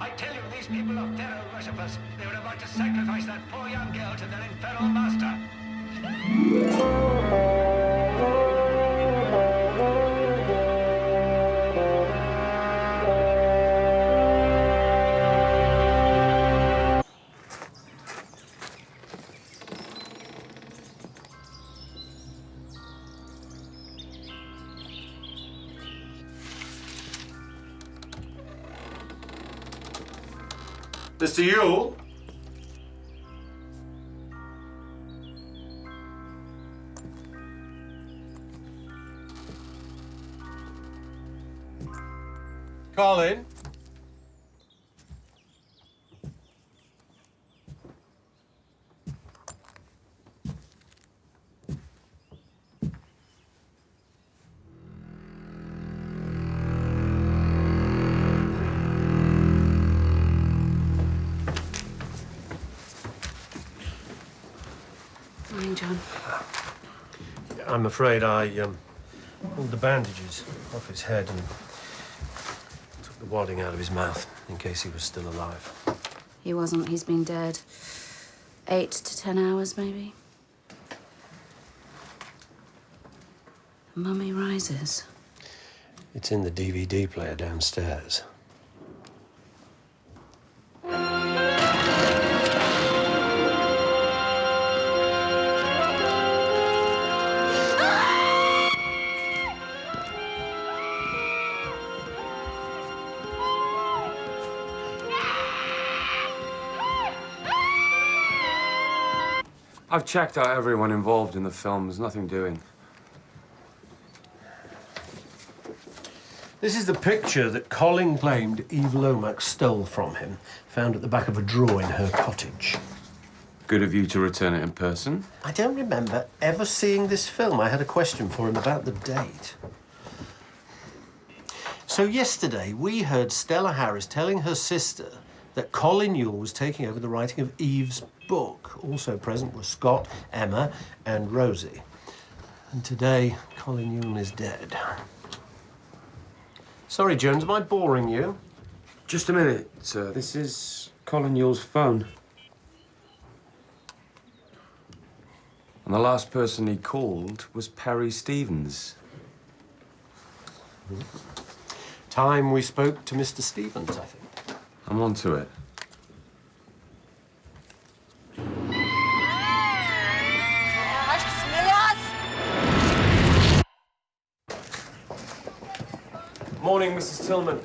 I tell you, these people are Pharaoh worshippers. They were about to sacrifice that poor young girl to their infernal master. Mr. Yule? Colin? Morning, John. I'm afraid I pulled the bandages off his head and took the wadding out of his mouth in case he was still alive. He wasn't. He's been dead 8 to 10 hours, maybe. Mummy Rises. It's in the DVD player downstairs. I've checked out everyone involved in the film. There's nothing doing. This is the picture that Colin claimed Eve Lomax stole from him, found at the back of a drawer in her cottage. Good of you to return it in person. I don't remember ever seeing this film. I had a question for him about the date. So yesterday, we heard Stella Harris telling her sister that Colin Yule was taking over the writing of Eve's book. Also present were Scott, Emma, and Rosie. And today, Colin Yule is dead. Sorry, Jones, am I boring you? Just a minute, sir. This is Colin Yule's phone. And the last person he called was Perry Stevens. Time we spoke to Mr. Stevens, I think. I'm on to it. Morning, Mrs. Tillman.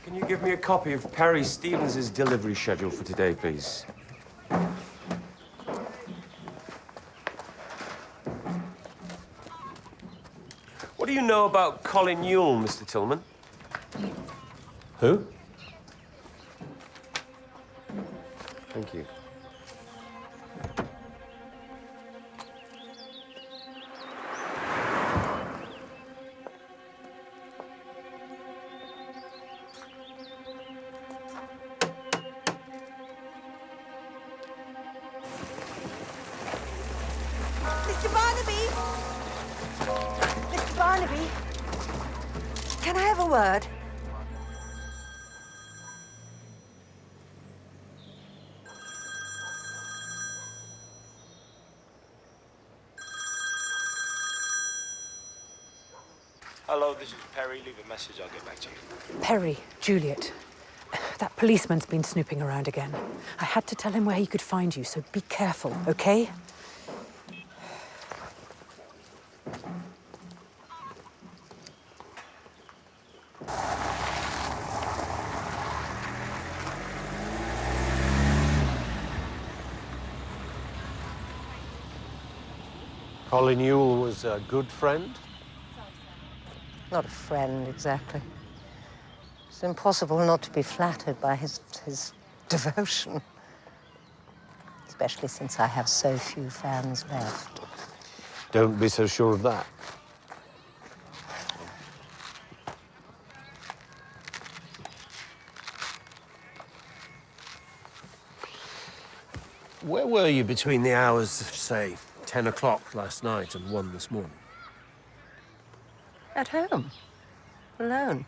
Can you give me a copy of Perry Stevens' delivery schedule for today, please? What do you know about Colin Yule, Mr. Tillman? Who? Thank you. Mr. Barnaby! Mr. Barnaby! Can I have a word? Hello, this is Perry. Leave a message, I'll get back to you. Perry, Juliet. That policeman's been snooping around again. I had to tell him where he could find you, so be careful, okay? Colin Yule was a good friend? Not a friend, exactly. It's impossible not to be flattered by his devotion. Especially since I have so few fans left. Don't be so sure of that. Where were you between the hours of, say, 10 o'clock last night and 1 this morning? At home. Alone.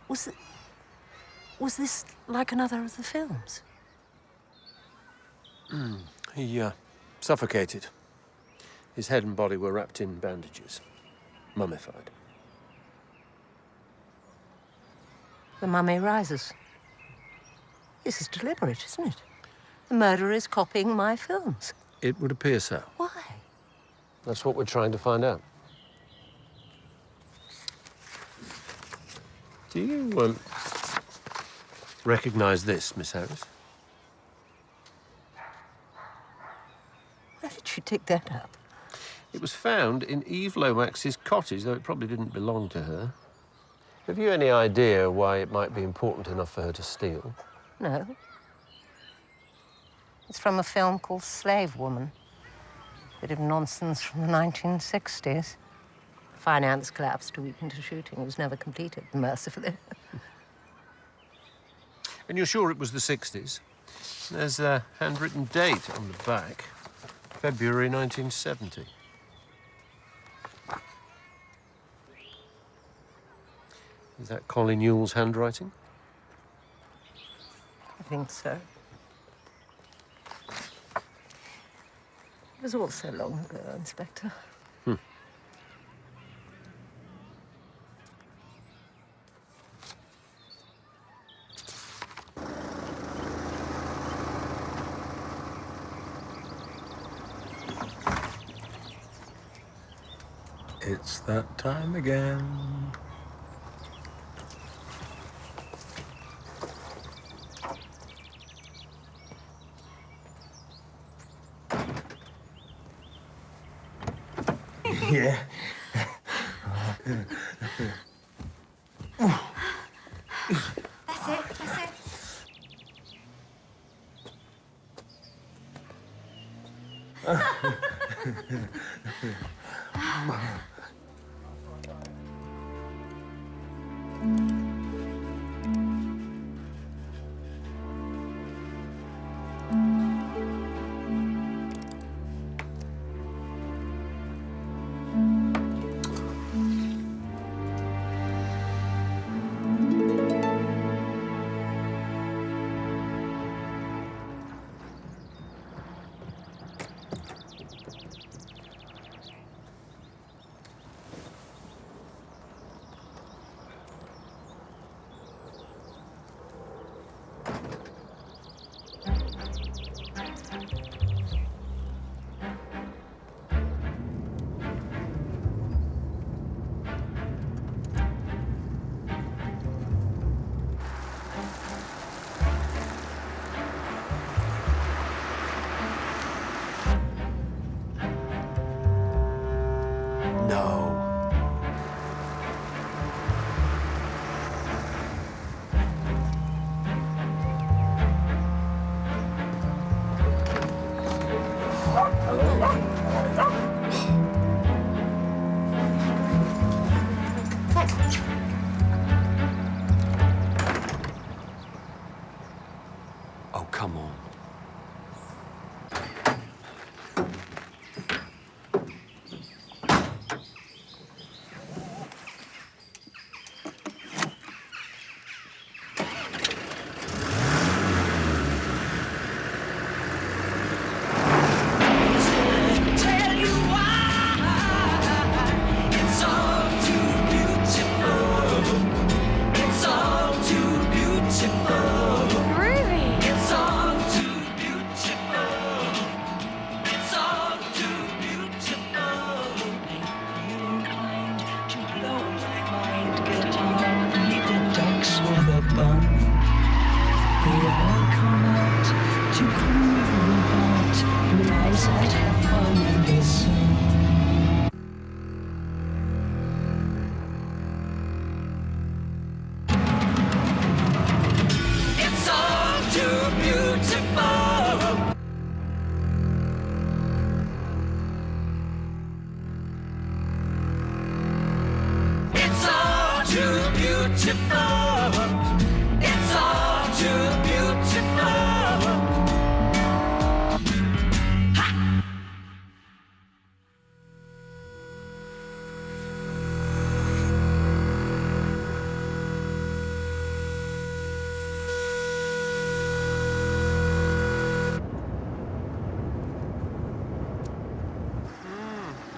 Was this like another of the films? He suffocated. His head and body were wrapped in bandages, mummified. The mummy rises. This is deliberate, isn't it? The murderer is copying my films. It would appear so. Why? That's what we're trying to find out. Do you, recognize this, Miss Harris? Where did you dig that up? It was found in Eve Lomax's cottage, though it probably didn't belong to her. Have you any idea why it might be important enough for her to steal? No. It's from a film called Slave Woman. Bit of nonsense from the 1960s. Finance collapsed a week into shooting. It was never completed, mercifully. And you're sure it was the 60s? There's a handwritten date on the back. February 1970. Is that Colin Yule's handwriting? I think so. It was all so long ago, Inspector. It's that time again. Yeah. That's it, that's it. Oh, come on.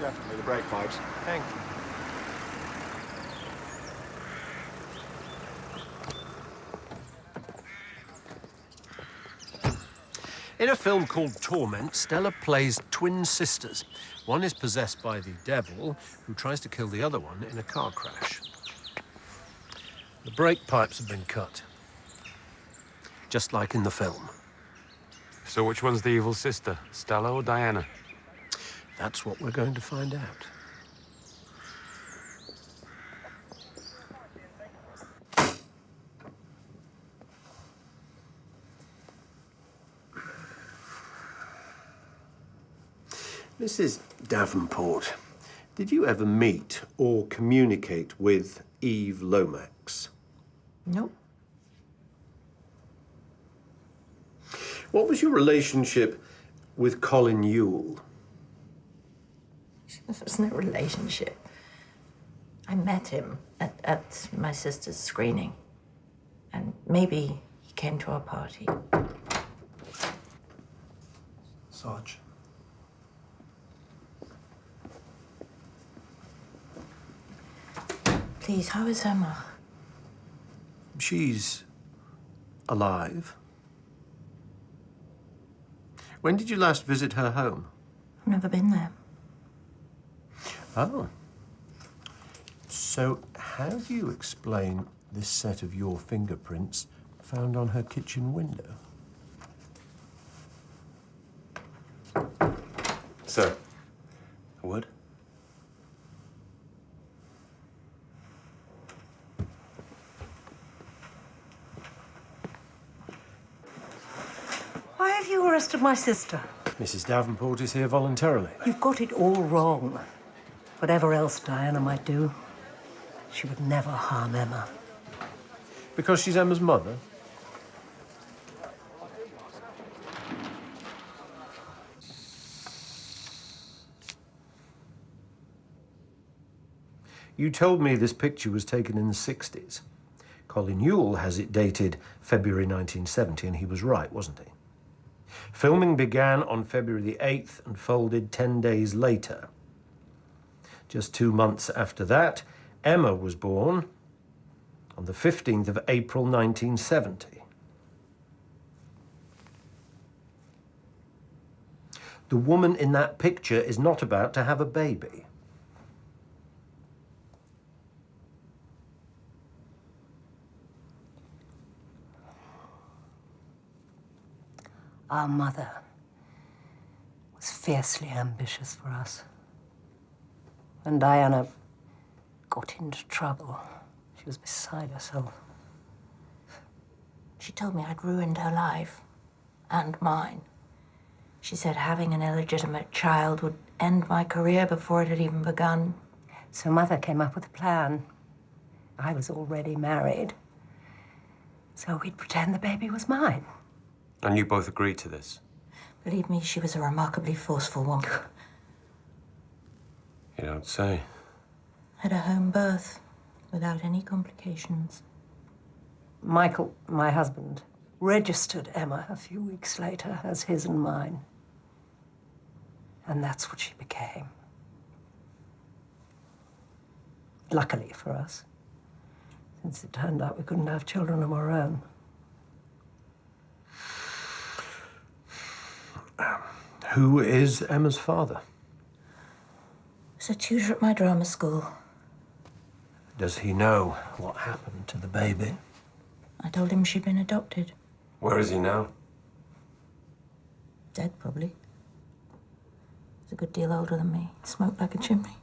Definitely the brake pipes. Thank you. In a film called Torment, Stella plays twin sisters. One is possessed by the devil, who tries to kill the other one in a car crash. The brake pipes have been cut, just like in the film. So which one's the evil sister, Stella or Diana? That's what we're going to find out. Mrs. Davenport, did you ever meet or communicate with Eve Lomax? Nope. What was your relationship with Colin Yule? There was no relationship. I met him at my sister's screening. And maybe he came to our party. Sarge. Please, how is Emma? She's alive. When did you last visit her home? I've never been there. Oh. So how do you explain this set of your fingerprints found on her kitchen window? Sir. A word? you arrested my sister? Mrs. Davenport is here voluntarily. You've got it all wrong. Whatever else Diana might do, she would never harm Emma. Because she's Emma's mother? You told me this picture was taken in the 60s. Colin Yule has it dated February 1970, and he was right, wasn't he? Filming began on February the 8th and folded 10 days later. Just 2 months after that, Emma was born on the 15th of April 1970. The woman in that picture is not about to have a baby. Our mother was fiercely ambitious for us. When Diana got into trouble, she was beside herself. She told me I'd ruined her life, and mine. She said having an illegitimate child would end my career before it had even begun. So Mother came up with a plan. I was already married, so we'd pretend the baby was mine. And you both agreed to this? Believe me, she was a remarkably forceful woman. You don't say. Had a home birth, without any complications. Michael, my husband, registered Emma a few weeks later as his and mine. And that's what she became. Luckily for us, since it turned out we couldn't have children of our own. Who is Emma's father? Was a tutor at my drama school. Does he know what happened to the baby? I told him she'd been adopted. Where is he now? Dead, probably. He's a good deal older than me. Smoked like a chimney.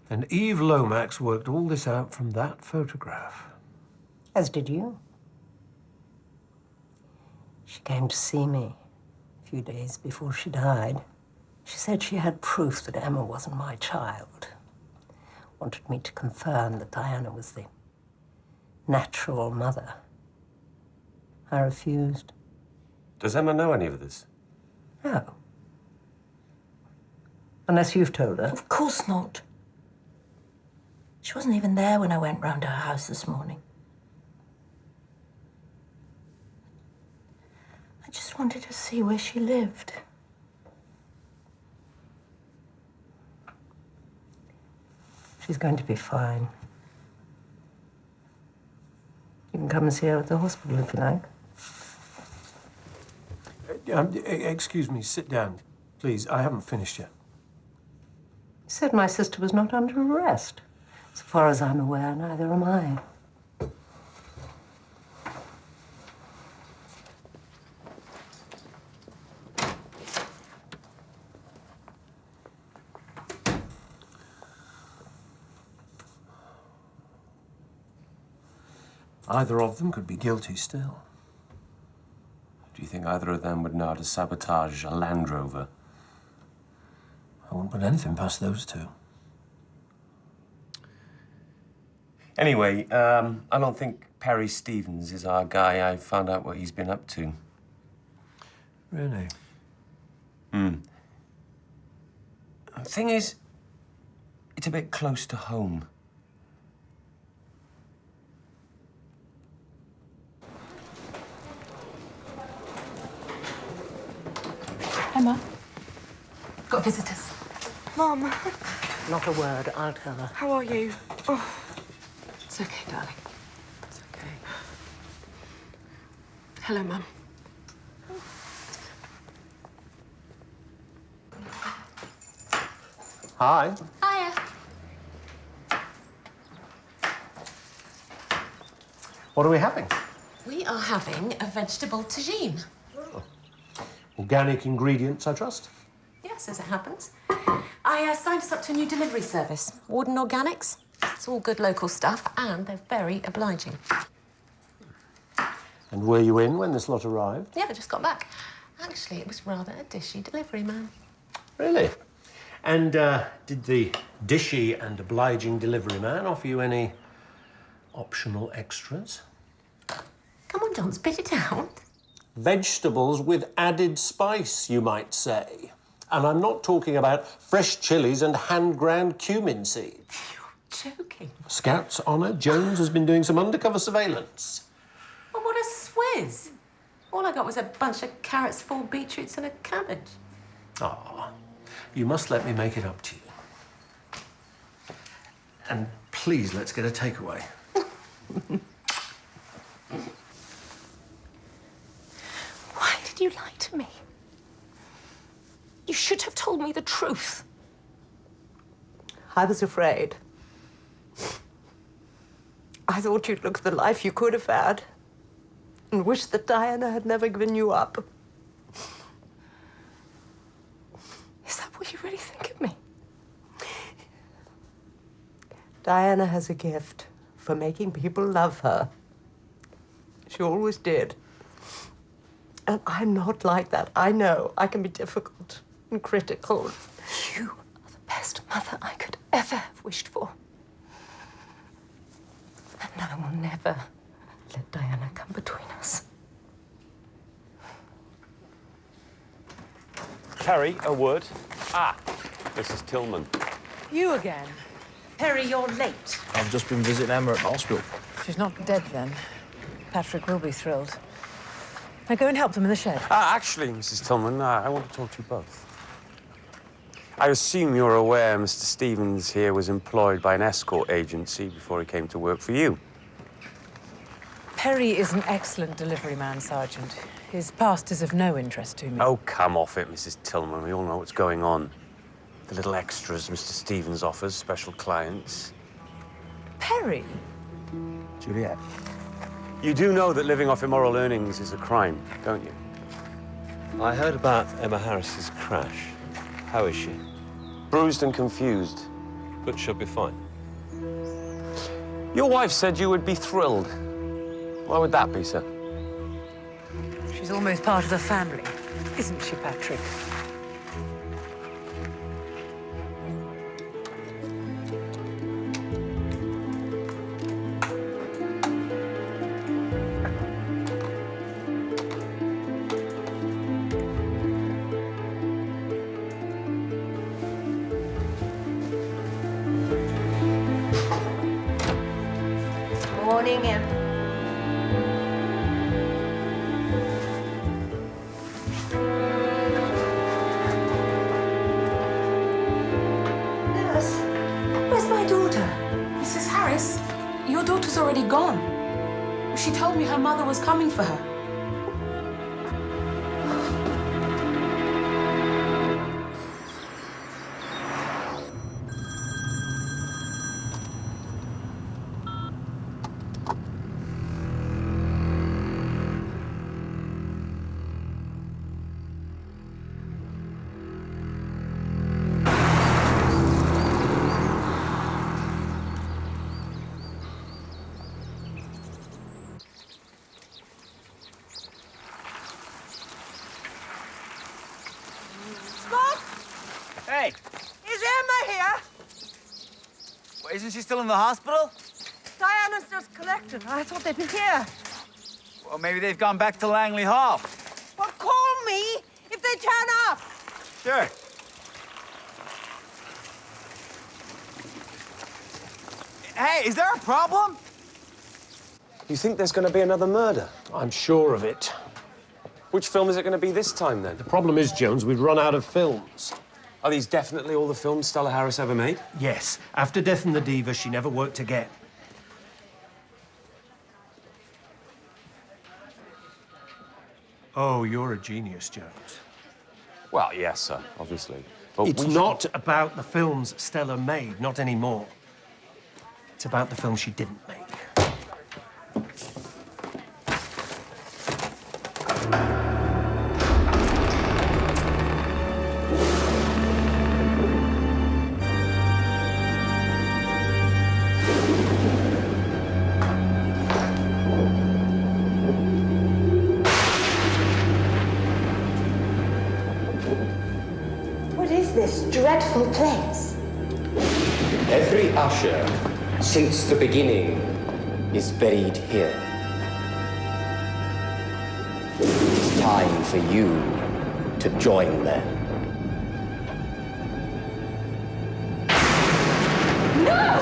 And Eve Lomax worked all this out from that photograph. As did you. She came to see me a few days before she died. She said she had proof that Emma wasn't my child. Wanted me to confirm that Diana was the natural mother. I refused. Does Emma know any of this? No. Unless you've told her. Of course not. She wasn't even there when I went round to her house this morning. I just wanted to see where she lived. She's going to be fine. You can come and see her at the hospital if you like. Excuse me, sit down, please. I haven't finished yet. You said my sister was not under arrest. So far as I'm aware, neither am I. Either of them could be guilty still. Do you think either of them would know how to sabotage a Land Rover? I wouldn't put anything past those two. Anyway, I don't think Perry Stevens is our guy. I found out what he's been up to. Really? The thing is, it's a bit close to home. Emma, got visitors. Mum, Not a word, I'll tell her. how are you? Oh, It's okay, darling. It's okay. hello, Mum. Hi. Hiya. What are we having? We are having a vegetable tagine. Organic ingredients, I trust? Yes, as it happens. I signed us up to a new delivery service, Warden Organics. It's all good local stuff, and they're very obliging. And were you in when this lot arrived? Yeah, I just got back. Actually, it was rather a dishy delivery man. Really? And did the dishy and obliging delivery man offer you any optional extras? Come on, John, spit it out. Vegetables with added spice, you might say. And I'm not talking about fresh chilies and hand-ground cumin seeds. You're joking. Scout's honour, Jones has been doing some undercover surveillance. Well, what a swizz. All I got was a bunch of carrots, 4 beetroots and a cabbage. Ah, you must let me make it up to you. And please, let's get a takeaway. Why did you lie to me? You should have told me the truth. I was afraid. I thought you'd look at the life you could have had and wish that Diana had never given you up. Is that what you really think of me? Diana has a gift for making people love her. She always did. And I'm not like that. I know I can be difficult and critical. You are the best mother I could ever have wished for. And I will never let Diana come between us. Perry, a word. Ah, Mrs. Tillman. You again? Perry, you're late. I've just been visiting Emma at the hospital. She's not dead then. Patrick will be thrilled. Now go and help them in the shed. Actually, Mrs. Tillman, I want to talk to you both. I assume you're aware Mr. Stevens here was employed by an escort agency before he came to work for you. Perry is an excellent delivery man, Sergeant. His past is of no interest to me. Oh, come off it, Mrs. Tillman. We all know what's going on. The little extras Mr. Stevens offers, special clients. Perry? Juliet. You do know that living off immoral earnings is a crime, don't you? I heard about Emma Harris's crash. How is she? Bruised and confused. But she'll be fine. Your wife said you would be thrilled. Why would that be, sir? She's almost part of the family, isn't she, Patrick? Morning, Em. Nurse, where's my daughter? Mrs. Harris, your daughter's already gone. She told me her mother was coming for her. Hey! Is Emma here? Well, isn't she still in the hospital? Diana's just collected. I thought they'd be here. Well, maybe they've gone back to Langley Hall. Well, call me if they turn up. Sure. Hey, is there a problem? You think there's going to be another murder? I'm sure of it. Which film is it going to be this time, then? The problem is, Jones, we've run out of films. Are these definitely all the films Stella Harris ever made? Yes. After Death and the Diva, she never worked again. Oh, you're a genius, Jones. Well, yes, sir, obviously. But It's not about the films Stella made, not anymore. It's about the film she didn't make. dreadful place. Every usher, since the beginning, is buried here. It's time for you to join them. No!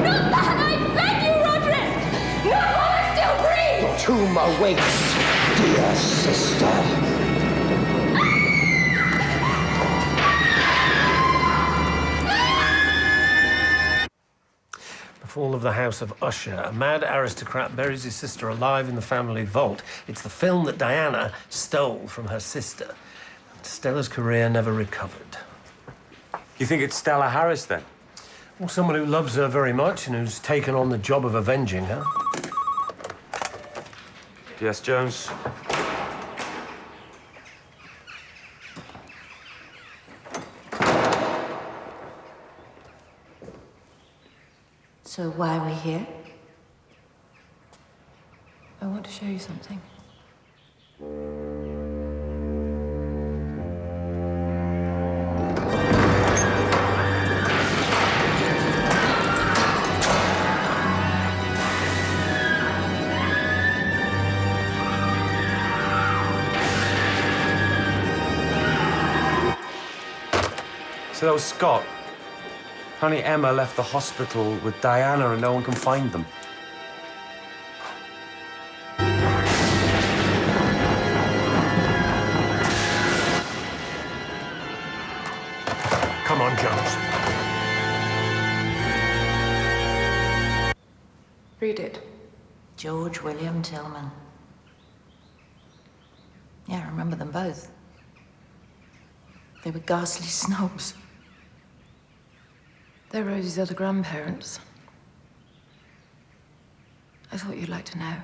Not that! I beg you, Roderick! Not while I still breathe! Your tomb awaits, dear sister. The fall of the House of Usher. A mad aristocrat buries his sister alive in the family vault. It's the film that Diana stole from her sister. Stella's career never recovered. You think it's Stella Harris, then? Well, someone who loves her very much and who's taken on the job of avenging her. Yes, Jones? So why are we here? I want to show you something. So that was Scott. Honey Emma left the hospital with Diana and no one can find them. Come on, Jones. Read it. George William Tillman. Yeah, I remember them both. They were ghastly snobs. They're Rosie's other grandparents. I thought you'd like to know.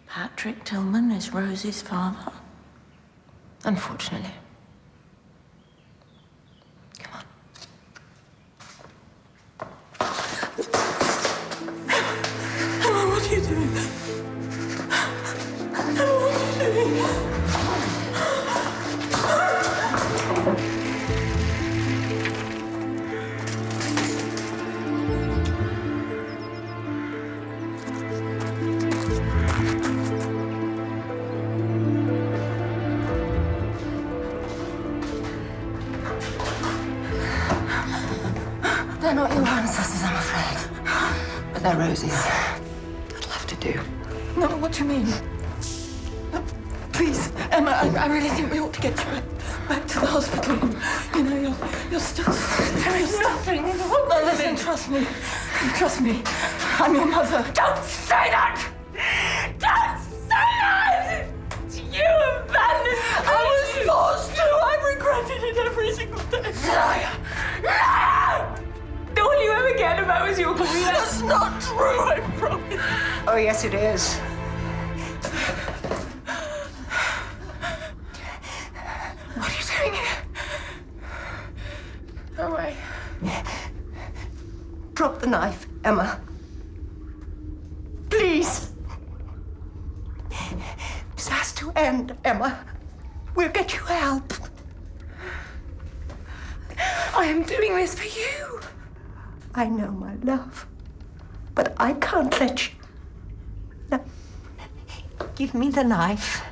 Patrick Tillman is Rosie's father? Unfortunately. Emma, what are you doing? Emma, what are you doing? They're not your ancestors, I'm afraid. But they're Rosie's. I'd love to do. No, what do you mean? No, please, Emma, I really think we ought to get you back to the hospital. You know, you're still... There is nothing wrong. No, listen, trust me. Trust me. I'm your mother. Don't say that! Don't say that! You abandoned me. I was forced to. I've regretted it every single day. Liar! Liar! All you ever cared about was your career. That's not true, I promise. Oh, yes, it is. What are you doing here? Go away. Drop the knife, Emma. Please. This has to end, Emma. We'll get you help. I am doing this for you. I know, my love. But I can't let you. No. Give me the knife.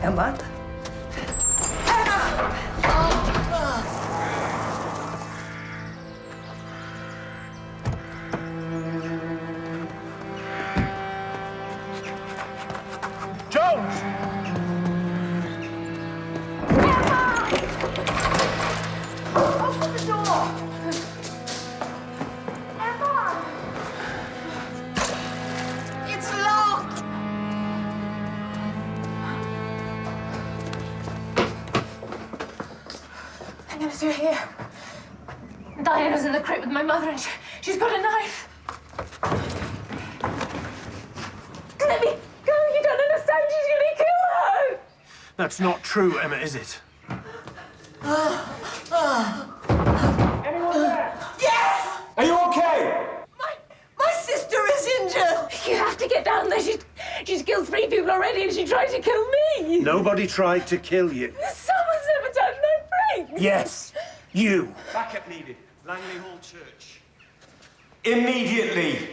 Emma? Jones! Open the door! Emma! It's locked! Angus, you're here. Diana's in the crate with my mother and she's got a knife. Let me go, you don't understand. She's gonna kill her. That's not true, Emma, is it? Anyone there? Yes! Are you okay? My sister is injured! You have to get down there. She's killed 3 people already and she tried to kill me. Nobody tried to kill you. Someone sabotaged my brakes. Yes, you. Backup needed. Langley Hall Church. Immediately.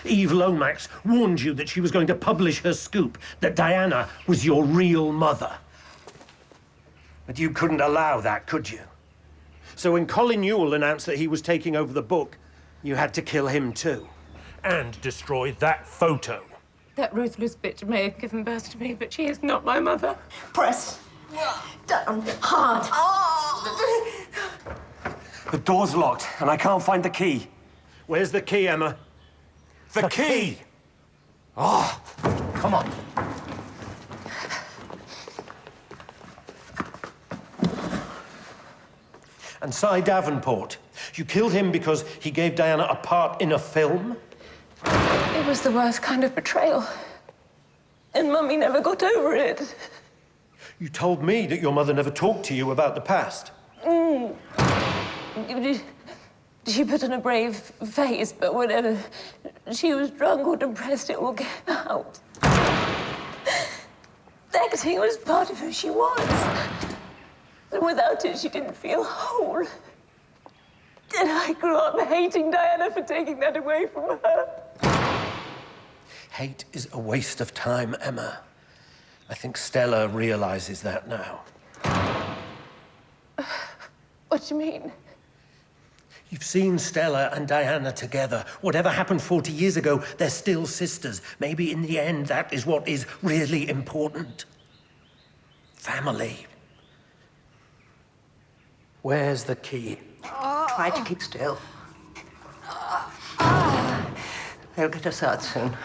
Eve Lomax warned you that she was going to publish her scoop, that Diana was your real mother. But you couldn't allow that, could you? So when Colin Newell announced that he was taking over the book, you had to kill him too. And destroy that photo. That ruthless bitch may have given birth to me, but she is not my mother. Press down hard. The door's locked, and I can't find the key. Where's the key, Emma? The key! Oh, come on. And Cy Davenport, you killed him because he gave Diana a part in a film? It was the worst kind of betrayal. And Mummy never got over it. You told me that your mother never talked to you about the past. She put on a brave face, but whenever she was drunk or depressed, it all came out. Acting was part of who she was. And without it, she didn't feel whole. And I grew up hating Diana for taking that away from her. Hate is a waste of time, Emma. I think Stella realizes that now. What do you mean? You've seen Stella and Diana together. Whatever happened 40 years ago, they're still sisters. Maybe in the end, that is what is really important. Family. Where's the key? Try to keep still. They'll get us out soon.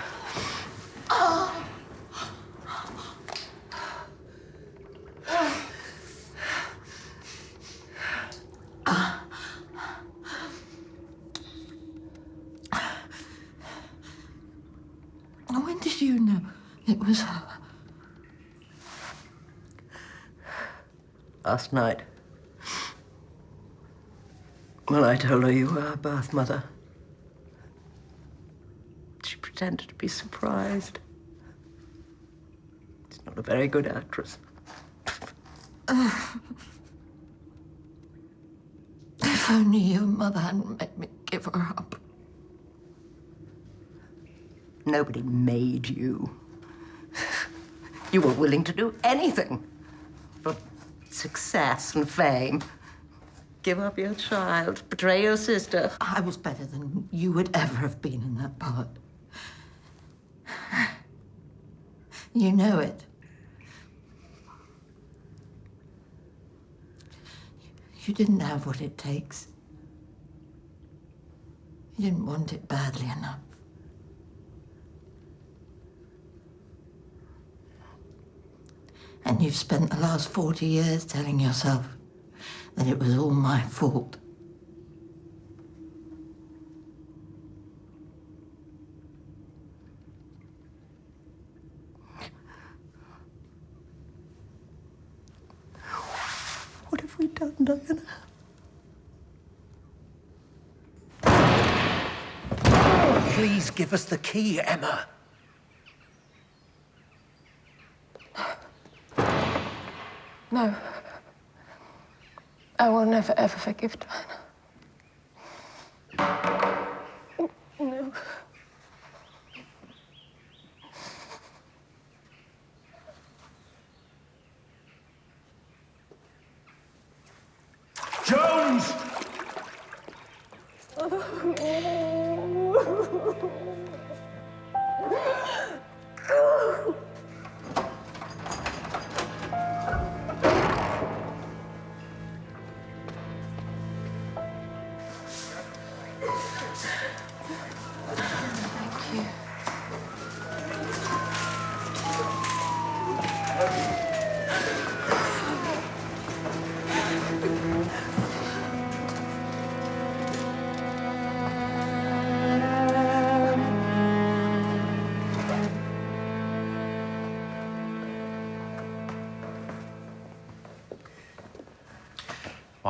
When did you know it was her? Last night. When I told her you were her birth mother. She pretended to be surprised. She's not a very good actress. If only your mother hadn't made me give her up. Nobody made you. You were willing to do anything for success and fame. Give up your child, betray your sister. I was better than you would ever have been in that part. You know it. You didn't have what it takes. You didn't want it badly enough. And you've spent the last 40 years telling yourself that it was all my fault. What have we done, Diana? Please give us the key, Emma. No. I will never, ever forgive Diana. No.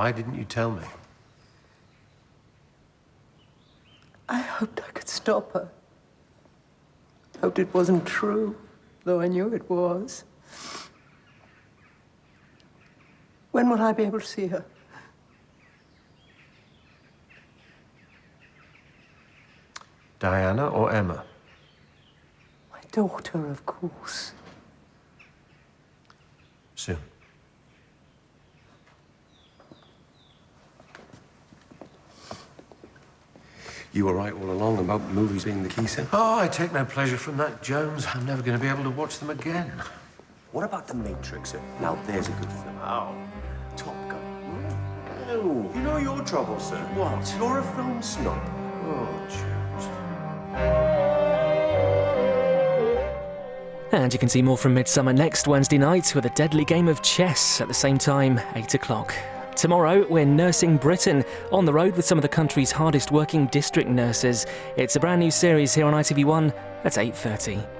Why didn't you tell me? I hoped I could stop her. Hoped it wasn't true, though I knew it was. When will I be able to see her? Diana or Emma? My daughter, of course. Soon. You were right all along about movies being the key, sir. Oh, I take no pleasure from that, Jones. I'm never going to be able to watch them again. What about The Matrix, sir? Now there's a good film. Oh, Top Gun. no. You know your trouble, sir. What? You're a film snob. Oh, Jones. And you can see more from Midsomer next Wednesday night with a deadly game of chess at the same time, 8 o'clock. Tomorrow, we're nursing Britain, on the road with some of the country's hardest working district nurses. It's a brand new series here on ITV1 at 8:30.